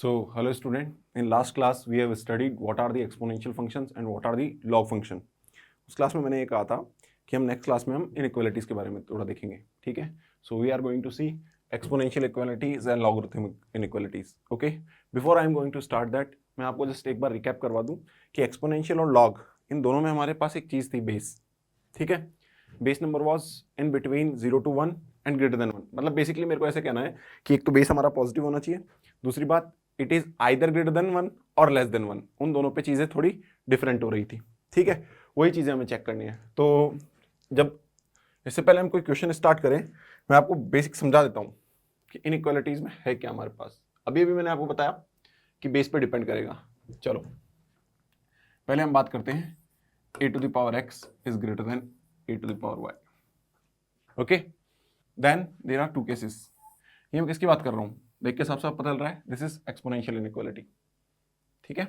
So, hello student. In last class we have studied what are the exponential functions and what are the log function. उस class में मैंने ये कहा था कि हम नेक्स्ट क्लास में हम इनइक्वालिटीज के बारे में थोड़ा देखेंगे, ठीक है. So we are going to see exponential inequalities and logarithmic inequalities. Okay, before I am going to start that, मैं आपको जस्ट एक बार रिकैप करवा दूं कि एक्सपोनेंशियल और लॉग इन दोनों में हमारे पास एक चीज़ थी, बेस. ठीक है, base number was in between 0 to 1 and greater than 1. मतलब बेसिकली मेरे को ऐसे कहना है कि एक तो बेस हमारा पॉजिटिव होना चाहिए, दूसरी बात it is either greater than 1 और लेस देन 1. उन दोनों पे चीज़ें थोड़ी डिफरेंट हो रही थी, ठीक है. वही चीज़ें हमें चेक करनी है. तो जब इससे पहले हम कोई क्वेश्चन स्टार्ट करें, मैं आपको बेसिक समझा देता हूँ कि इनइक्वालिटीज में है क्या हमारे पास. अभी मैंने आपको बताया कि बेस पे डिपेंड करेगा. चलो पहले हम बात करते हैं a to the power x is greater than a to the power y. Okay, then there are two cases. ये मैं किसकी बात कर रहा हूँ, देख के साफ साफ पता चल रहा है, दिस इज एक्सपोनेंशियल इनइक्वालिटी. ठीक है,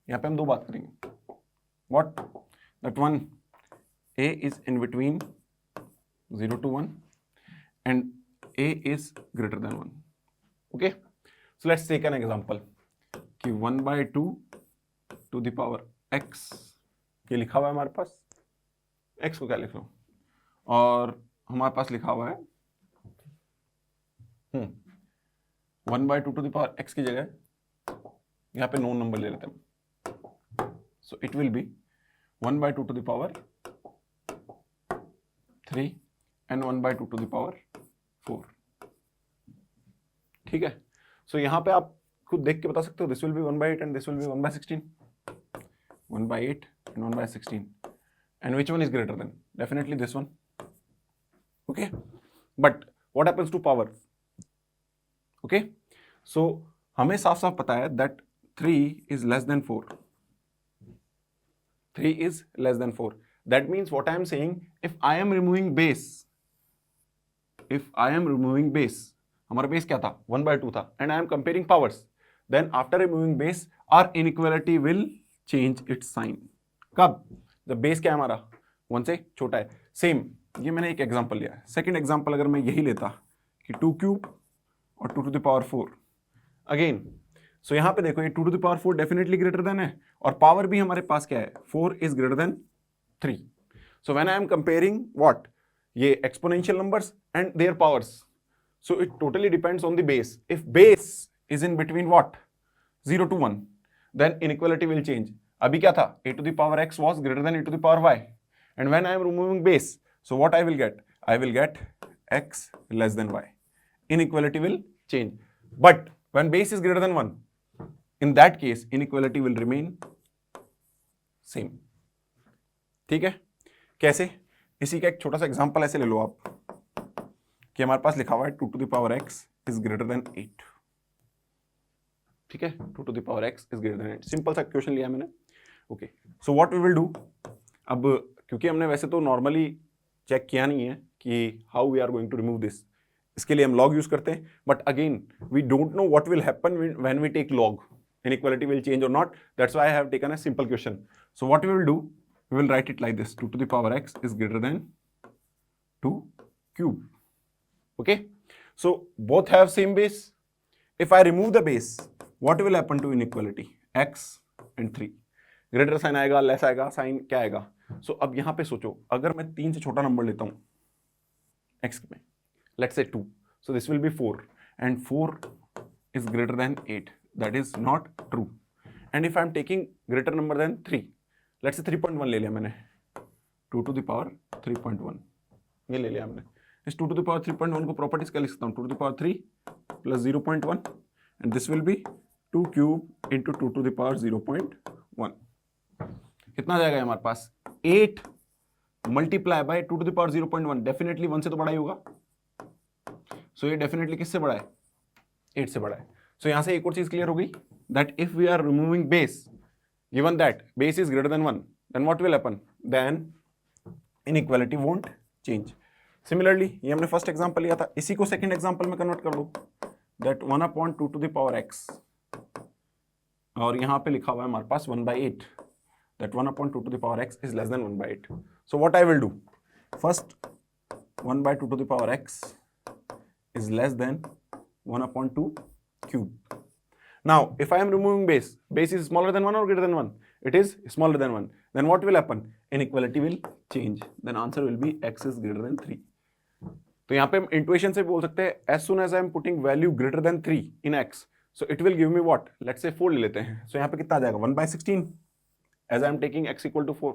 यहाँ पे हम दो बात करेंगे. What that one a is in between 0 to 1 and a is greater than 1. okay, so let's take an example कि 1/2 to the power x, ये लिखा हुआ है हमारे पास. x को क्या लिख लो, और हमारे पास लिखा हुआ है 1/2 to the power x की जगह यहाँ पे नोन नंबर ले लेते हैं. So it will be 1/2 to the power 3 and 1/2 to the power 4. ठीक है, सो यहाँ पे आप खुद देख के बता सकते हो, this will B 1/8 and this will be 1/16. 1/8 and 1/16. And which one is greater than? Definitely this one. Okay, but what happens to power? Okay, so हमें साफ साफ पता है that 3 is less than 4. 3 is less than 4. That means what I am saying, if I am removing base, हमारा base क्या था, 1/2 था, and I am comparing powers, then after removing base our inequality will change its sign. कब, जब base क्या है हमारा 1 से छोटा है. सेम ये मैंने एक एग्जांपल लिया है. सेकंड एग्जांपल अगर मैं यही लेता कि 2 क्यूब और 2 to the power 4 अगेन, सो यहाँ पे देखो ये 2 to the power 4 definitely greater than है, और पावर भी हमारे पास क्या है, 4 is greater than 3. So when I am comparing what, ये exponential numbers and their powers, so it totally depends on the base. If base is in between what, 0 to 1, then inequality will change. अभी क्या था, a to the power x was greater than a to the power y, and when I am removing base, so what I will get, I will get x less than y. Inequality will change. But when base is greater than 1, in that case inequality will remain same. ठीक है, कैसे, इसी का एक छोटा सा example ऐसे ले लो आप कि हमारे पास लिखा हुआ है 2 to the power x is greater than 8. ठीक है, 2 to the power x is greater than 8. Simple सा क्वेश्चन लिया मैंने. Okay, so what we will do, अब क्योंकि हमने वैसे तो नॉर्मली चेक किया नहीं है कि how we are going to remove this, इसके लिए हम लॉग यूज करते हैं. But again we don't know what will happen when we take log, inequality will change or not. That's why I have taken a simple question. So what we will do, we will write it like this: 2 to the power x is greater than 2 cube. Okay, so both have same base. If I remove the base, what will happen to inequality? X and 3, greater sign आएगा, less आएगा, sign क्या आएगा. So अब यहाँ पे सोचो, अगर मैं 3 से छोटा नंबर लेता हूँ x में, let's say 2, so this will be 4, and 4 is greater than 8. That is not true. And if I am taking greater number than 3, let's say 3.1 ले लिया मैंने, 2 to the power 3.1 ये ले लिया हमने. इस 2 to the power 3.1 को प्रॉपर्टीज क्या लिख सकता हूँ, 2 to the power 3 plus 0.1, and this will be 2 cube into 2 to the power 0.1. कितना जाएगा हमारे पास, 8 multiply by 2 to the power 0.1. Definitely 1 से तो बड़ा ही होगा. सो ये डेफिनेटली किससे बड़ा है, 8 से बड़ा है. सो यहाँ से एक और चीज क्लियर हो गई, that if we are removing base, given that base is greater than 1, then what will happen, then inequality won't change. Similarly ये हमने फर्स्ट एग्जांपल लिया था, इसी को सेकंड एग्जांपल में कन्वर्ट कर लो, that 1/2 to the power x, और यहाँ पे लिखा हुआ है हमारे पास 1/8, that 1/2 to the power x is less than 1/8. So what I will do, first 1/2 to the power x is less than 1/2 cube. Now, if I am removing base, base is smaller than 1 or greater than 1? It is smaller than 1. Then what will happen? Inequality will change. Then answer will be x is greater than 3. तो यहाँ पे हम intuition से बोल सकते हैं as soon as I am putting value greater than 3 in x, so it will give me what? Let's say 4 ले लेते हैं. So यहाँ पे कितना आ जाएगा? 1/16 as I am taking x equal to 4.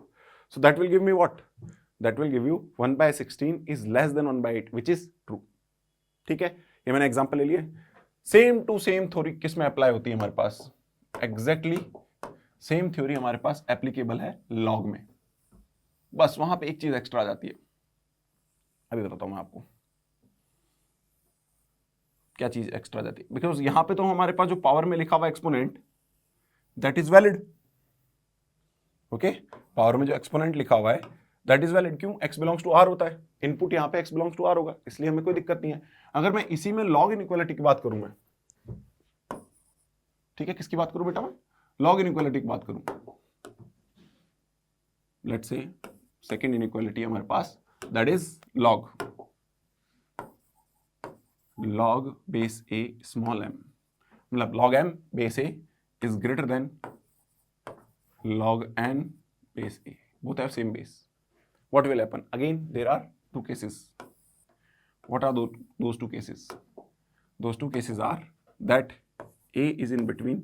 So that will give me what? That will give you 1/16 is less than 1/8, which is true. ठीक है, ये मैंने एग्जाम्पल ले लिए. सेम टू सेम थ्योरी किस में अप्लाई होती है हमारे पास? एग्जैक्टली सेम थ्योरी हमारे पास एप्लीकेबल है लॉग में. बस वहां पे एक चीज एक्स्ट्रा आ जाती है. अभी बताता हूं मैं आपको क्या चीज एक्स्ट्रा आ जाती है. बिकॉज यहां पे तो हमारे पास जो पावर में लिखा हुआ exponent that is valid. Okay, power में जो एक्सपोनेंट लिखा हुआ है दैट इज वैलिड. क्यों? x बिलोंग्स टू r होता है. इनपुट यहाँ पे x बिलोंग्स टू r होगा, इसलिए हमें कोई दिक्कत नहीं है. अगर मैं इसी में लॉग इनइक्वालिटी की बात करूं मैं, ठीक है, किसकी बात करूं बेटा? मैं लॉग इनइक्वालिटी की बात करूं. लेट्स से सेकंड इनइक्वालिटी हमारे पास that is log base a small m, मतलब log m base a is greater than log n base a. Both have same base. What will happen? Again, there are two cases. What are those two cases? Those two cases are that a is in between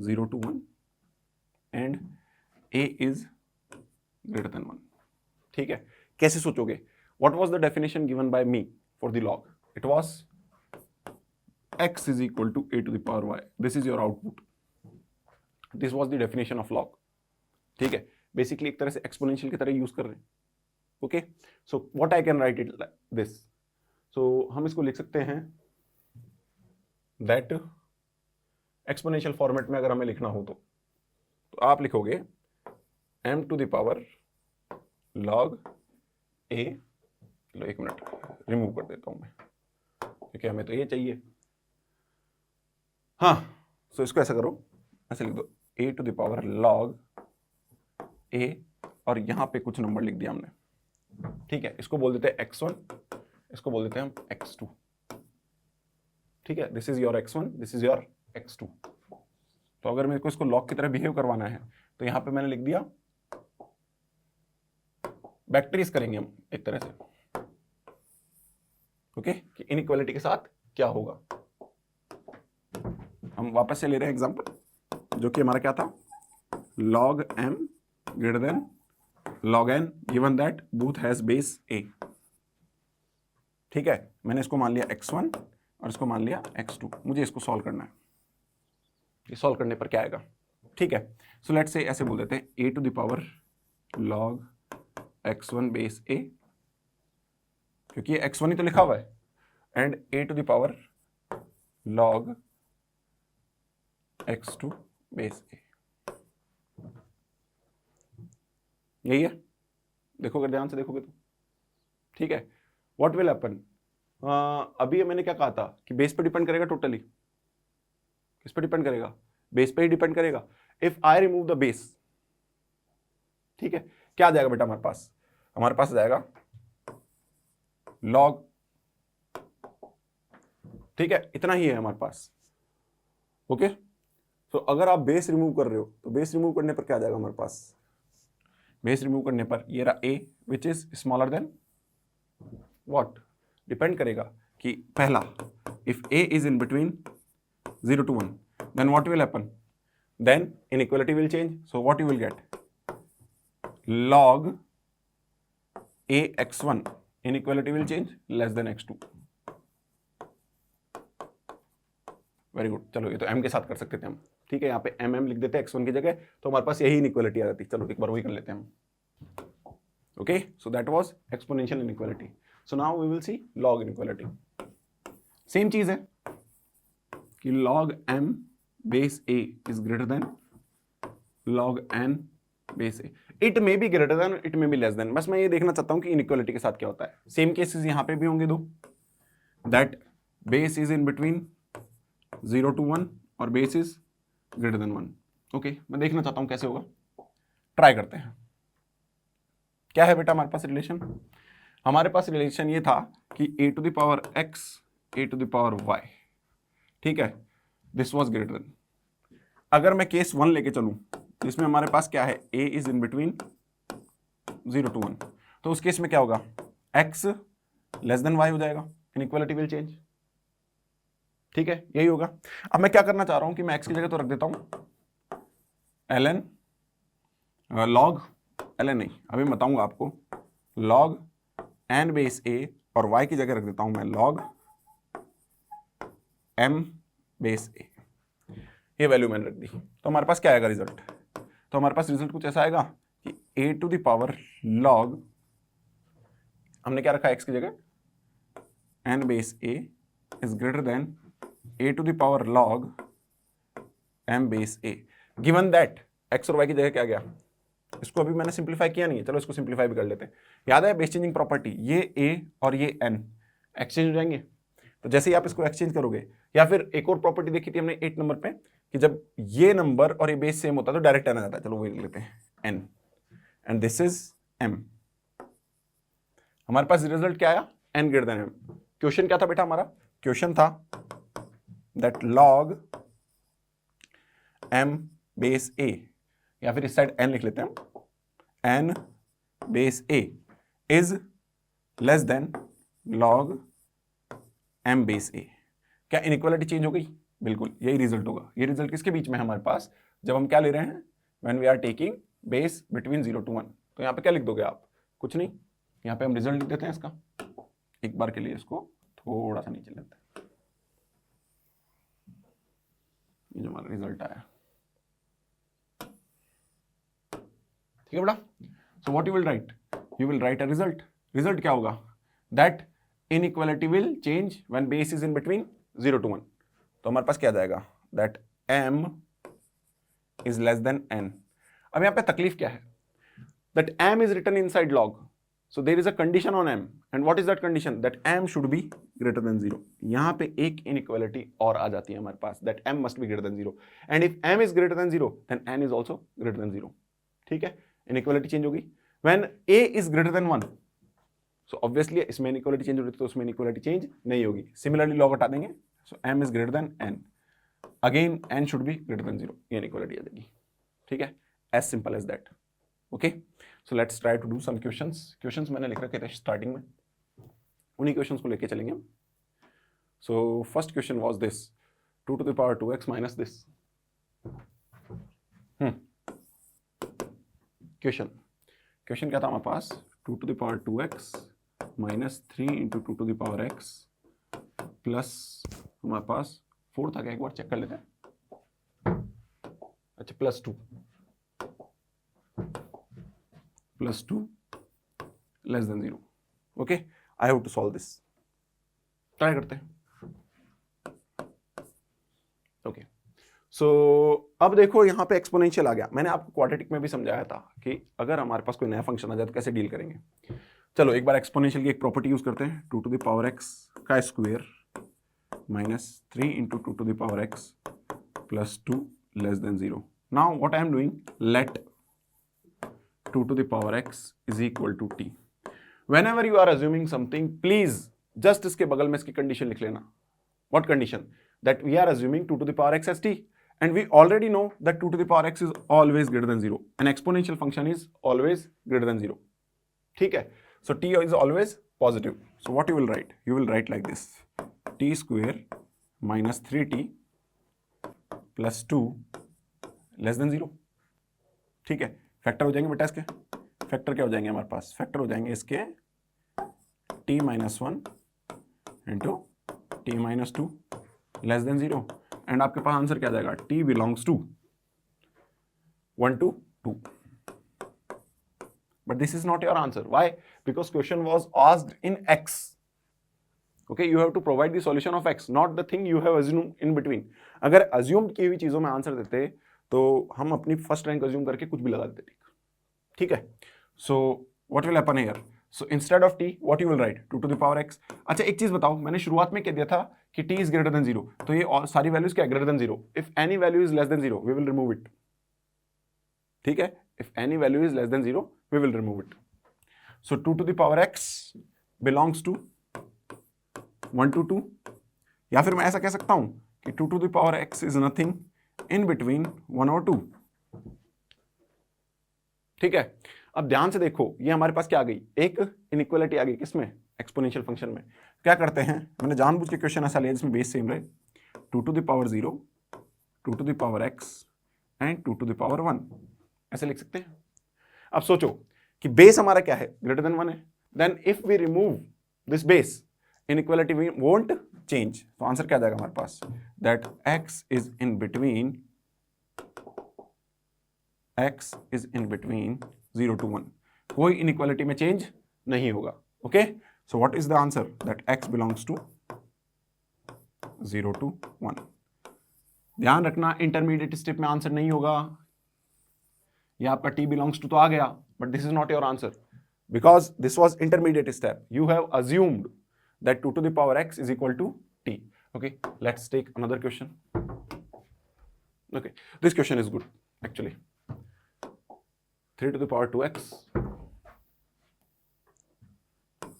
0 to 1 and a is greater than 1. ठीक है, कैसे सोचोगे? What was the definition given by me for the log? It was x is equal to a to the power y. This is your output. This was the definition of log. ठीक है, basically एक तरह से exponential की तरह use कर रहे हैं. Okay, so what I can write it this. So हम इसको लिख सकते हैं दैट एक्सपोनेंशियल फॉर्मेट में अगर हमें लिखना हो तो आप लिखोगे m to the power log a. लो एक मिनट रिमूव कर देता हूं मैं क्योंकि हमें तो ये चाहिए. हाँ, सो इसको ऐसा करो, ऐसे लिख दो a to the power log a और यहां पे कुछ नंबर लिख दिया हमने. ठीक है, इसको बोल देते हैं x1, इसको बोल देते हैं हम x2. ठीक है, this is your x1, this is your x2. तो अगर मेरे को इसको लॉग की तरह बिहेव करवाना है तो यहां पे मैंने लिख दिया, बैक्टीरियस करेंगे हम एक तरह से. ओके, कि इनइक्वालिटी के साथ क्या होगा. हम वापस से ले रहे हैं एग्जांपल जो कि हमारा क्या था, log m greater than log n given that both has base a. ठीक है, मैंने इसको मान लिया x1 और इसको मान लिया x2. मुझे इसको सॉल्व करना है. ये सॉल्व करने पर क्या आएगा? ठीक है, सो लेट्स से ऐसे बोल देते हैं a to the power log x1 base a, क्योंकि ये x1 ही तो लिखा हुआ है, and a to the power log x2 base a. यही है, देखोगे ध्यान से देखोगे तो. ठीक है, व्हाट विल हैपन? अभी मैंने क्या कहा था कि बेस पे डिपेंड करेगा टोटली. किस पे डिपेंड करेगा? बेस पे ही डिपेंड करेगा. If I remove the base, ठीक है, क्या आ जाएगा बेटा हमारे पास? हमारे पास आ जाएगा log. ठीक है, इतना ही है हमारे पास. ओके, तो अगर आप बेस रिमूव कर रहे हो तो बेस रिमूव करने पर क्या आ जाएगा हमारे पास? बेस रिमूव करने पर ये रहा a which is smaller than what? Depend करेगा कि पहला, if a is in between 0 to 1, then what will happen? Then inequality will change. So what you will get? log a x1 inequality will change less than x2. Very good. चलो ये तो m के साथ कर सकते थे हम. ठीक है, यहाँ पे mm लिख देते हैं x1 की जगह, तो हमारे पास यही इनइक्वालिटी आ जाती. चलो एक बार वही कर लेते हैं हम. Okay, so that was exponential inequality. So now we will see log inequality. Same चीज है कि log m base a is greater than log n base a. It may be greater than, it may be less than. बस मैं ये देखना चाहता हूं कि इनइक्वालिटी के साथ क्या होता है. सेम केसेस यहां पे भी होंगे दो, that base is in between 0 to 1 और base is greater than 1. Okay, मैं देखना चाहता हूं कैसे होगा. ट्राई करते हैं. क्या है बेटा हमारे पास रिलेशन? हमारे पास रिलेशन ये था कि a to the power x, a to the power y. ठीक है, दिस वॉज ग्रेटर देन। अगर मैं केस 1 लेके चलूं जिसमें हमारे पास क्या है, a is in between 0 to 1, तो उस केस में क्या होगा, x लेस देन y हो जाएगा, इनइक्वालिटी विल चेंज। ठीक है, यही होगा। अब मैं क्या करना चाह रहा हूं कि मैं x की जगह तो रख देता हूं ln log ln नहीं, अभी मैं बताऊंगा आपको, log n बेस a, और y की जगह रख देता हूं मैं log m बेस a। ये वैल्यू मैंने रख दी, तो हमारे पास क्या आएगा रिजल्ट, तो हमारे पास रिजल्ट कुछ ऐसा आएगा कि a to the power log, हमने क्या रखा है x की जगह, n base a is greater than a to the power log m base a, given that x और y की जगह क्या गया, इसको अभी मैंने सिंप्लीफाई किया नहीं है, चलो इसको सिंप्लीफाई भी कर लेते हैं। याद है बेस चेंजिंग प्रॉपर्टी, ये a और ये n एक्सचेंज हो जाएंगे, तो जैसे ही आप इसको एक्सचेंज करोगे, या फिर एक और प्रॉपर्टी देखी थी हमने 8 नंबर पे कि जब ये नंबर और ये बेस सेम होता है तो डायरेक्ट n आ जाता है, चलो वही लिख लेते हैं n, and this is m। हमारे पास रिजल्ट क्या आया, n greater than m। Question क्या था बेटा हमारा, क्वेश्चन था that log m base a, या फिर इस साइड n लिख लेते हैं, n base a is less then log m base a। क्या इनइक्वालिटी चेंज हो गई, बिल्कुल यही रिजल्ट होगा। ये रिजल्ट किसके बीच में है हमारे पास, जब हम क्या ले रहे हैं, when we are taking base between 0 to 1। तो यहाँ पे क्या लिख दोगे आप, कुछ नहीं, यहाँ पे हम रिजल्ट लिख देते हैं इसका, एक बार के लिए इसको थोड़ा सा नीचे लेते हैं, ये जो हमारा रिजल्ट आया, ठीक है बेटा। So what you will write, you will write a result. Result क्या होगा, that inequality will change when base is in between 0 to 1। तो हमारे पास क्या जाएगा, that m is less than n। अब यहां पे तकलीफ क्या है, that m is written inside log, so there is a condition on m, and what is that condition, that m should be greater than 0। यहां पे एक इनइक्वालिटी और आ जाती है हमारे पास, that m must be greater than 0, and if m is greater than 0 then n is also greater than 0। ठीक है, इनइक्वालिटी चेंज होगी when a is greater than 1, so obviously इसमें इनइक्वालिटी चेंज हो रही है तो उसमें इनइक्वालिटी चेंज नहीं होगी। सिमिलरली log हटा देंगे, so m is greater than n, again n should be greater than 0, ये inequality आ जाएगी। ठीक है, as simple as that। okay, so let's try to do some questions मैंने लिख रखे थे स्टार्टिंग में, उन्हीं क्वेश्चंस को लेके चलेंगे। so first question was this, 2 to the power 2x minus this। Question क्या था हमारे पास, 2 to the power 2x minus 3 into 2 to the power x plus हमारे पास 4 था क्या, एक बार चेक कर लेते हैं, अच्छा +2 less than 0। Okay, I have to solve this, try करते हैं। ओके, सो अब देखो यहाँ पे एक्सपोनेंशियल आ गया। मैंने आपको क्वाड्रेटिक में भी समझाया था कि अगर हमारे पास कोई नया फंक्शन आ जाए तो कैसे डील करेंगे। चलो एक बार एक्सपोनेंशियल की एक प्रॉपर्टी यूज करते हैं, 2 to the power x का square minus 3 into 2 to the power x plus 2 less than 0. Now what I am doing, let 2 to the power x is equal to t. Whenever you are assuming something, please just इसके बगल में इसकी condition लिख लेना। What condition? That we are assuming 2 to the power x as t, and we already know that 2 to the power x is always greater than 0. An exponential function is always greater than 0. ठीक है, so t is always positive. So what you will write? You will write like this, t square minus 3t plus 2 less than 0। ठीक है, factor हो जाएंगे बेटा इसके, factor क्या हो जाएंगे हमारे पास, फैक्टर हो जाएंगे इसके t minus 1 into t minus 2 less than 0, and आपके पास आंसर क्या जाएगा, t belongs to 1 to 2। But this is not your answer. Why? Because question was asked in x. Okay, you have to provide the solution of x, not the thing you have assumed in between. अगर assumed की हुई चीजों में answer देते तो हम अपनी first rank assume करके कुछ भी लगा देते। ठीक है, so what will happen here? So instead of t, what you will write? 2 to the power x। अच्छा एक चीज बताओ, मैंने शुरुआत में कह दिया था कि t is greater than 0, तो ये सारी वैल्यूज क्या है, greater than 0। If any value is less than 0, we will remove it। ठीक है, if any value is less than 0, we will remove it। So 2 to the power x belongs to 1 to 2, या फिर मैं ऐसा कह सकता हूं कि 2 to the power x is nothing in between 1 और 2. ठीक है, अब ध्यान से देखो, ये हमारे पास क्या आ गई, एक इनइक्वालिटी आ गई, किसमें, एक्सपोनेंशियल फंक्शन में. क्या करते हैं, मैंने जानबूझ के क्वेश्चन ऐसा लिया जिसमें बेस सेम रहे, 2 to the power 0, 2 to the power x and 2 to the power 1, ऐसे लिख सकते हैं. अब सोचो कि बेस हमारा क्या है, ग्रेटर देन 1 है, then if we remove this base, inequality won't change. तो आंसर क्या आ जाएगा हमारे पास, that x is in between 0 to 1. कोई इनइक्वालिटी में चेंज नहीं होगा. Okay, so what is the answer, that x belongs to 0 to 1. ध्यान रखना, इंटरमीडिएट स्टेप में आंसर नहीं होगा. ये आपका t बिलोंग्स टू तो आ गया, but this is not your answer because this was intermediate step. You have assumed that 2 to the power x is equal to t. Okay, let's take another question. Okay, this question is good actually. 3 to the power 2x.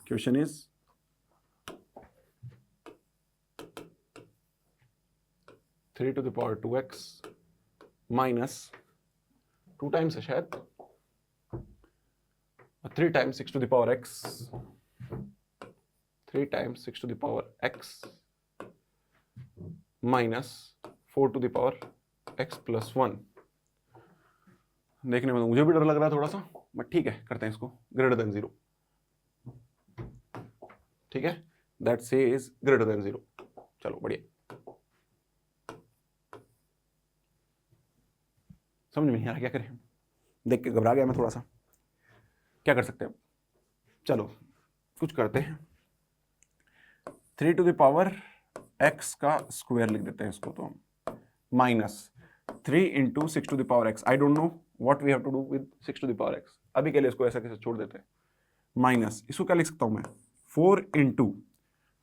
Question is 3 to the power 2x minus 2 times है शायद, 3 times 6 to the power x, 3 times 6 to the power x minus 4 to the power x plus 1. देखने में तो मुझे भी डर लग रहा है थोड़ा सा, बट ठीक है, करते हैं इसको ग्रेटर देन 0. ठीक है, दैट सेज ग्रेटर देन 0. चलो बढ़िया, समझ में नहीं आ रहा क्या करें, देख के घबरा गया मैं थोड़ा सा. क्या कर सकते हैं, चलो कुछ करते हैं. 3 to the power x का स्क्वायर लिख देते हैं इसको, तो हम minus 3 into 6 to the power x. I don't know what we have to do with 6 to the power x. अभी के लिए इसको ऐसा कैसे छोड़ देते हैं. माइनस इसको क्या लिख सकता हूं मैं, 4 into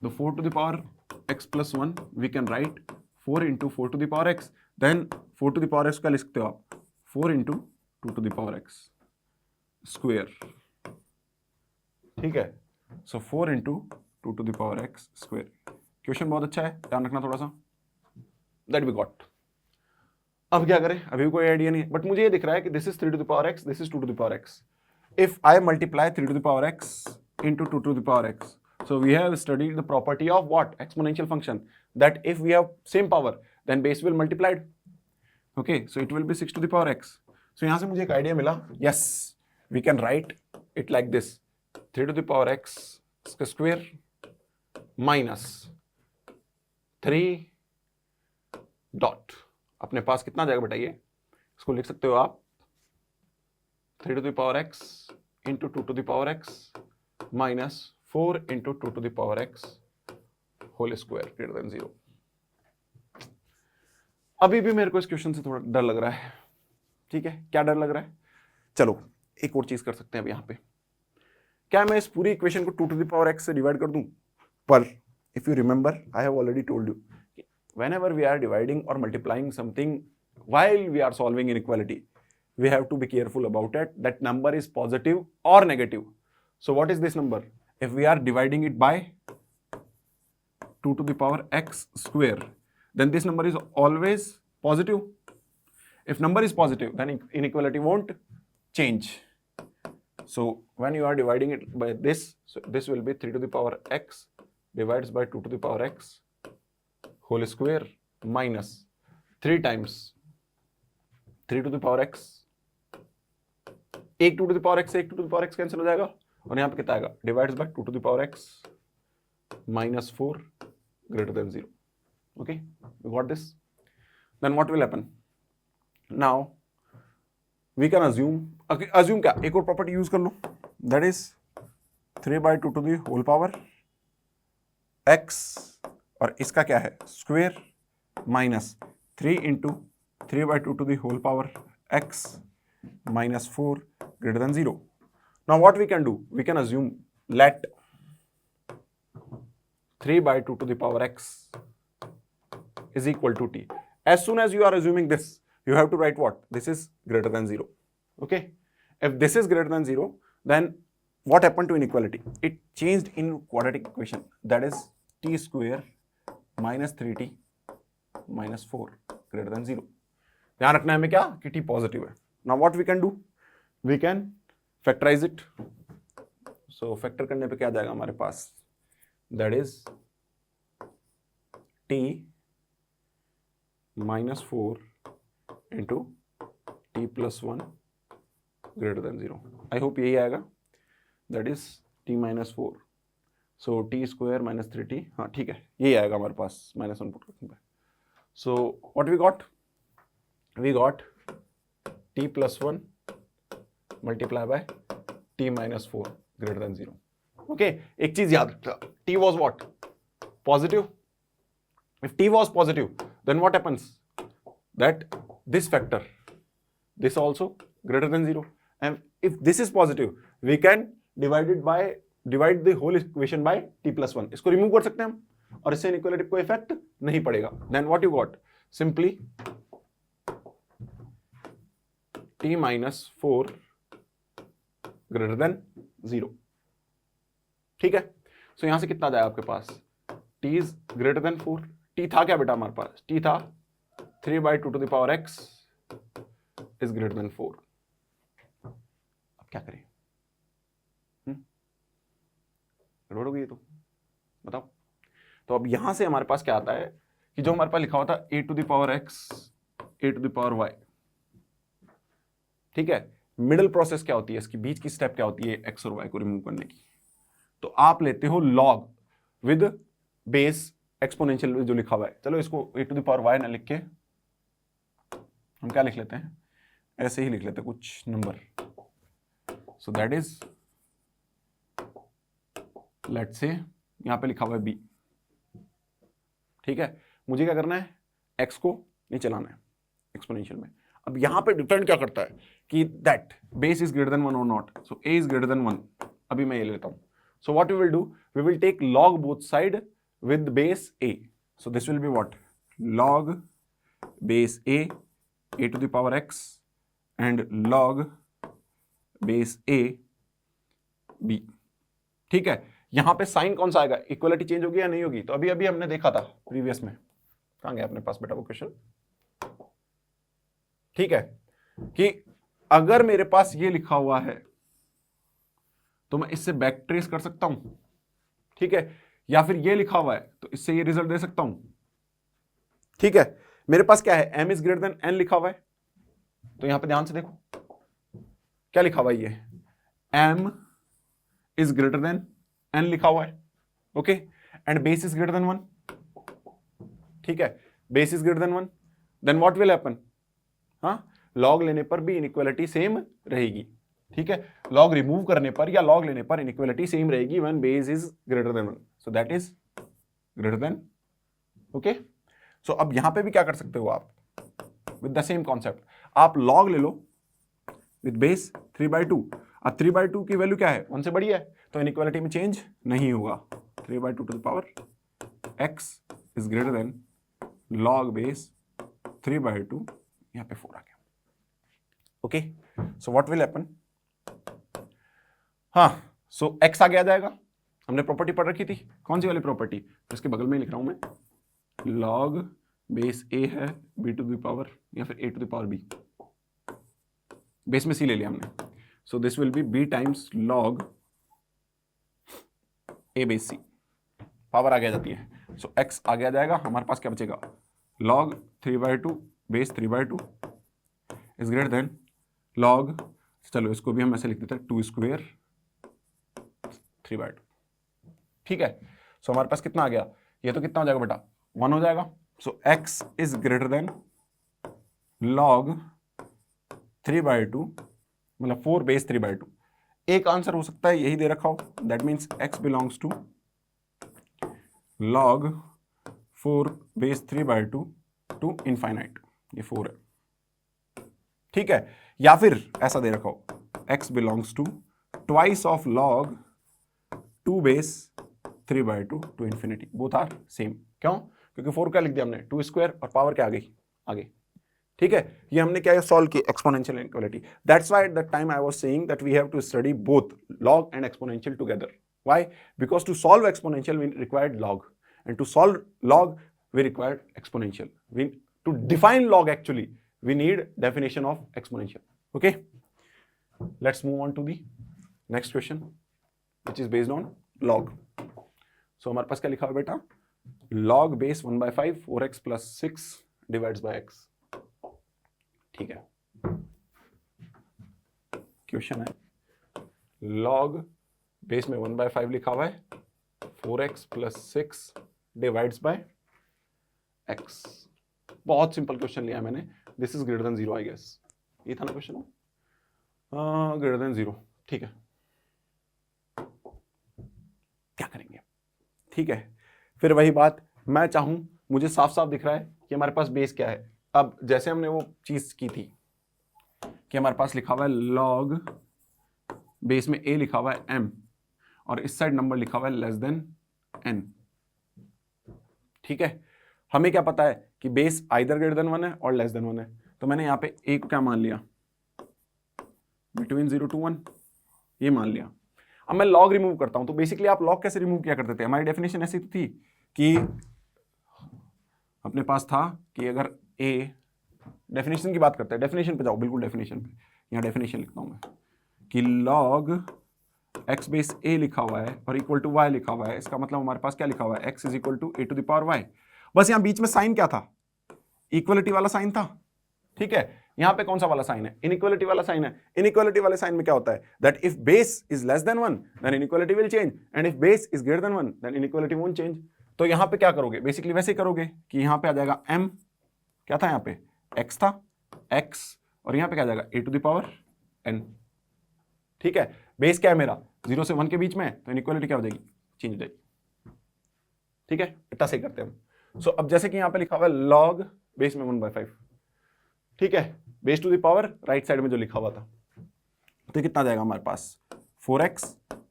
the 4 to the power x plus 1. We can write 4 into 4 to the power x. Then 4 to the power x क्या लिख सकते हो आप, 4 into 2 to the power x square. ठीक है, so 4 into 2 to the power x square. Question बहुत अच्छा है, ध्यान रखना थोड़ा सा. That we got. अब क्या करें, अभी कोई आइडिया नहीं है, बट मुझे ये दिख रहा है कि this is 3 to the power x, this is 2 to the power x. If I multiply 3 to the power x into 2 to the power x, so we have studied the property of what, exponential function, that if we have same power then base will multiplied. Okay, so it will be 6 to the power x. so यहां से मुझे एक idea मिला. yes, we can write it like this, 3 to the power x square minus 3 dot. अपने पास कितना जाएगा बताइए, इसको लिख सकते हो आप 3 to the power x into 2 to the power x minus 4 into 2 to the power x whole square greater than 0. अभी भी मेरे को इस क्वेश्चन से थोड़ा डर लग रहा है. ठीक है, क्या डर लग रहा है, चलो एक और चीज कर सकते हैं अब यहाँ पे. क्या मैं इस पूरी इक्वेशन को 2 to the power x से डिवाइड कर दूं, पर if you remember, I have already told you, whenever we are dividing or multiplying something while we are solving inequality, we have to be careful about it, that number is positive or negative. So what is this number? If we are dividing it by 2 to the power x square, then this number is always positive. If number is positive, then inequality won't change. So when you are dividing it by this, so this will be 3 to the power x divides by 2 to the power x whole square minus 3 times 3 to the power x. एक 2 to the power x से एक 2 to the power x cancel हो जाएगा, और यहाँ पे कितना आएगा, divides bye 2 to the power x minus 4 greater than 0. Okay, we got this. Then what will happen? Now we can assume, assume क्या, एक और प्रॉपर्टी यूज कर लो, that is 3/2 to the whole power x, और इसका क्या है, square minus 3 into 3/2 to the whole power x minus 4 greater than 0. Now what we can do, we can assume let 3/2 to the power x is equal to t. As soon as you are assuming this, you have to write what, this is greater than 0. Okay, if this is greater than 0, then what happened to inequality, it changed in quadratic equation, that is t square minus 3t -4 greater than 0। ध्यान रखना है हमें क्या कि t positive है। Now what we can do, we can factorise it. So factor करने पे क्या जाएगा हमारे पास, that is t -4 into t + 1 greater than 0। I hope यही आएगा, that is t -4, so t square -3t, हाँ ठीक है यही आएगा हमारे पास -1 पुट करने पे। So what we got t + 1 multiply by t -4 greater than 0। Okay, एक चीज याद रखना, t was what? Positive. If t was positive, then what happens? That this factor, this also greater than 0. And if this is positive, we can divide the whole equation by t + 1. इसको remove कर सकते हैं हम और इससे inequality को effect नहीं पड़ेगा। Then what you got? Simply t -4 greater than 0। ठीक है, सो यहां से कितना जाएगा आपके पास, t is greater than 4। t था क्या बेटा हमारे पास, t था 3/2 to the power x is greater than 4। अब क्या करें, गड़बड़ हो गई तो बताओ। तो अब यहां से हमारे पास क्या आता है कि जो हमारे पास लिखा हुआ था a to the power x a to the power y, ठीक है, मिडिल प्रोसेस क्या होती है, इसकी बीच की स्टेप क्या होती है x और y को रिमूव करने की, तो आप लेते हो log विद बेस एक्सपोनेंशियल जो लिखा हुआ है। चलो इसको a to the power y ना लिख के हम क्या लिख लेते हैं, ऐसे ही लिख लेते हैं कुछ number. So that is, let's say यहां पे लिखा हुआ है b, ठीक है, मुझे क्या करना है, x को नहीं चलाना है एक्सपोनेंशियल में। अब यहां पे डिपेंड क्या करता है कि that base is greater than 1 और not, so a is greater than 1। अभी मैं ये लेता हूं, so what we will do, we will take log both side with base a, so this will be what, log base a to the power x and log base a b। ठीक है, यहां पे sign कौन सा आएगा, equality change होगी या नहीं होगी, तो अभी अभी हमने देखा था प्रीवियस में, कहां गया अपने पास बेटा वो क्वेश्चन, ठीक है, कि अगर मेरे पास ये लिखा हुआ है तो मैं इससे बैक ट्रेस कर सकता हूं, ठीक है, या फिर ये लिखा हुआ है तो इससे ये रिजल्ट दे सकता हूं, ठीक है। मेरे पास क्या है, m is greater than n लिखा हुआ है, तो यहां पे ध्यान से देखो क्या लिखा हुआ है, ये m is greater than n लिखा हुआ है, okay, and base is greater than 1, ठीक है, base is greater than 1, then what will happen, हाँ, लॉग लेने पर भी इनइक्वालिटी सेम रहेगी, ठीक है, लॉग रिमूव करने पर या लॉग लेने पर इनइक्वालिटी सेम रहेगी when base is greater than 1, so that is greater than, okay. So अब यहां पे भी क्या कर सकते हो आप, विद द सेम कॉन्सेप्ट, आप लॉग ले लो विद बेस 3/2। अब 3/2 की वैल्यू क्या है, 1 से बड़ी है, तो इनइक्वालिटी में चेंज नहीं होगा। 3/2 to the power x is greater than log base 3/2, यहां पे 4 आ गया, okay. So what will happen, हाँ, सो x आगे आ जाएगा, हमने प्रॉपर्टी पढ़ रखी थी, कौन सी वाली प्रॉपर्टी, तो इसके बगल में लिख रहा हूं मैं, log बेस a है b टू द पावर या फिर a to the power b, base में c ले लिया हमने, so this will be b times log a base c, power आगे आ जाती है, सो x आगे आ जाएगा, हमारे पास क्या बचेगा, log 3/2 base 3/2 is greater than log, चलो इसको भी हम ऐसे लिख देते हैं 2 स्क्वायर 3/2, ठीक है। सो हमारे पास कितना आ गया, ये तो कितना हो जाएगा बेटा, 1 हो जाएगा, सो x is greater than log 3/2, मतलब 4 बेस 3/2। एक आंसर हो सकता है यही दे रखा हो, that means x belongs to log 4 base 3/2 to infinite, ये 4 है, ठीक है, या फिर ऐसा दे रखा हो, x belongs to twice of log 2 base 3/2 to infinity, both are same, क्यों, क्योंकि 4 क्या लिख दिया हमने, 2 स्क्वायर और पावर क्या आ गई आगे, ठीक है। ये हमने क्या सॉल्व की, exponential inequality, that's why at that time I was saying that we have to study both log and exponential together. Why, because to solve exponential we required log, and to solve log we require exponential. To define log actually, we need definition of exponential. Okay, let's move on to the next question, which is based on log. So हमारे पास क्या लिखा है बेटा, log base 1/5 4x plus 6 divides by x. ठीक है, question है log base में 1/5 लिखा हुआ है, 4x plus 6 divides by x. बहुत सिंपल क्वेश्चन लिया मैंने. This is greater than 0 I guess. ये था ना क्वेश्चन, ग्रेटर देन 0. ठीक है, क्या करेंगे. ठीक है, फिर वही बात, मैं चाहूं, मुझे साफ साफ दिख रहा है कि हमारे पास बेस क्या है. अब जैसे हमने वो चीज की थी कि हमारे पास लिखा हुआ है log बेस में a लिखा हुआ है m और इस साइड नंबर लिखा हुआ है लेस देन n. ठीक है, हमें क्या पता है कि बेस आइदर ग्रेटर देन 1 है और लेस देन 1 है. तो मैंने यहाँ पे a को क्या मान लिया, बिटवीन 0 to 1 ये मान लिया. अब मैं log रिमूव करता हूं. तो बेसिकली आप log कैसे रिमूव किया करते थे, हमारी डेफिनेशन ऐसी थी कि अपने पास था कि अगर a, डेफिनेशन की बात करते हैं, डेफिनेशन पे जाओ, बिल्कुल डेफिनेशन पे, यहाँ डेफिनेशन लिखता हूं मैं कि log x बेस a लिखा हुआ है और इक्वल टू y लिखा हुआ है. इसका मतलब हमारे पास क्या लिखा हुआ है, x is equal to a to the power y. बस यहाँ बीच में साइन क्या था, इक्वलिटी वाला साइन था. ठीक है, यहाँ पे कौन सा वाला साइन है, इनइक्वालिटी वाला साइन है. इनइक्वालिटी वाले साइन में क्या होता है, that if base is less than 1 then inequality will change and if base is greater than 1 then inequality won't change. तो यहाँ पे क्या करोगे, बेसिकली वैसे ही करोगे कि यहाँ पे आ जाएगा m, क्या था यहाँ पे x था, x और यहाँ पे क्या आ जाएगा a to the power n. ठीक है, बेस क्या है मेरा 0 से 1 के बीच में, तो इनइक्वालिटी क्या हो जाएगी, चेंज हो जाएगी. ठीक है, इतना सही करते हैं हम. सो अब जैसे कि यहाँ पे लिखा हुआ है log बेस में 1/5. ठीक है, base to the power right side में जो लिखा हुआ था, तो कितना आ जाएगा हमारे पास 4x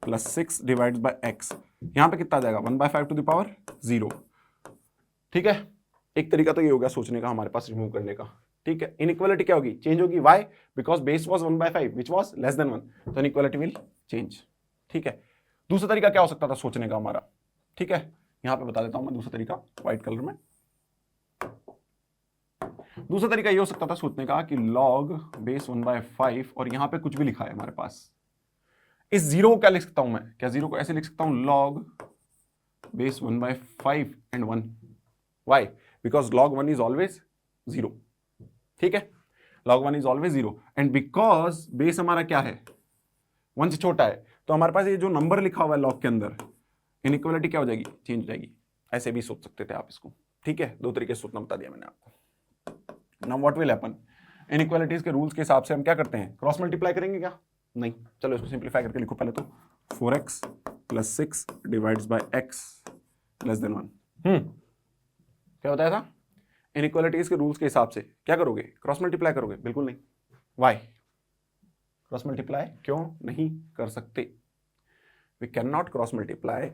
plus 6 divide by x. यहाँ पे कितना आ जाएगा 1/5 टू द पावर 0. ठीक है, एक तरीका तो ये हो गया सोचने का हमारे पास रिमूव करने का. ठीक है, इनइक्वालिटी क्या होगी, चेंज होगी. Why, because base was 1/5 which was less than 1, तो इनइक्वालिटी विल चेंज. ठीक है, दूसरा तरीका क्या हो सकता था सोचने का हमारा. ठीक है, यहाँ पे बता देता हूं मैं दूसरा तरीका व्हाइट कलर में. दूसरा तरीका ये हो सकता था सोचने का कि log बेस 1/5 और यहां पे कुछ भी लिखा है हमारे पास, इस जीरो को क्या लिख सकता हूं मैं, क्या जीरो को ऐसे लिख सकता हूं log base 1/5 and 1. Why, because log 1 is always 0. ठीक है, log 1 is always 0 and because base हमारा क्या है 1 से छोटा है, तो हमारे पास ये जो नंबर लिखा हुआ है log के अंदर, इनइक्वालिटी क्या हो जाएगी, चेंज हो जाएगी. ऐसे भी सोच सकते थे आप इसको. ठीक है, दो तरीके से सोचना बता दिया मैंने आपको. Now what will happen, inequalities के रूल्स के हिसाब से हम क्या करते हैं, क्रॉस मल्टीप्लाई करेंगे क्या, नहीं. चलो इसको सिंप्लीफाई करके लिखो पहले तो, 4x plus 6 divides by x less than 1. क्या बताया था, इनइक्वालिटीज के रूल्स के हिसाब से क्या करोगे, क्रॉस मल्टीप्लाई करोगे, बिल्कुल नहीं. वाई, क्रॉस मल्टीप्लाई क्यों नहीं कर सकते, we can not cross multiply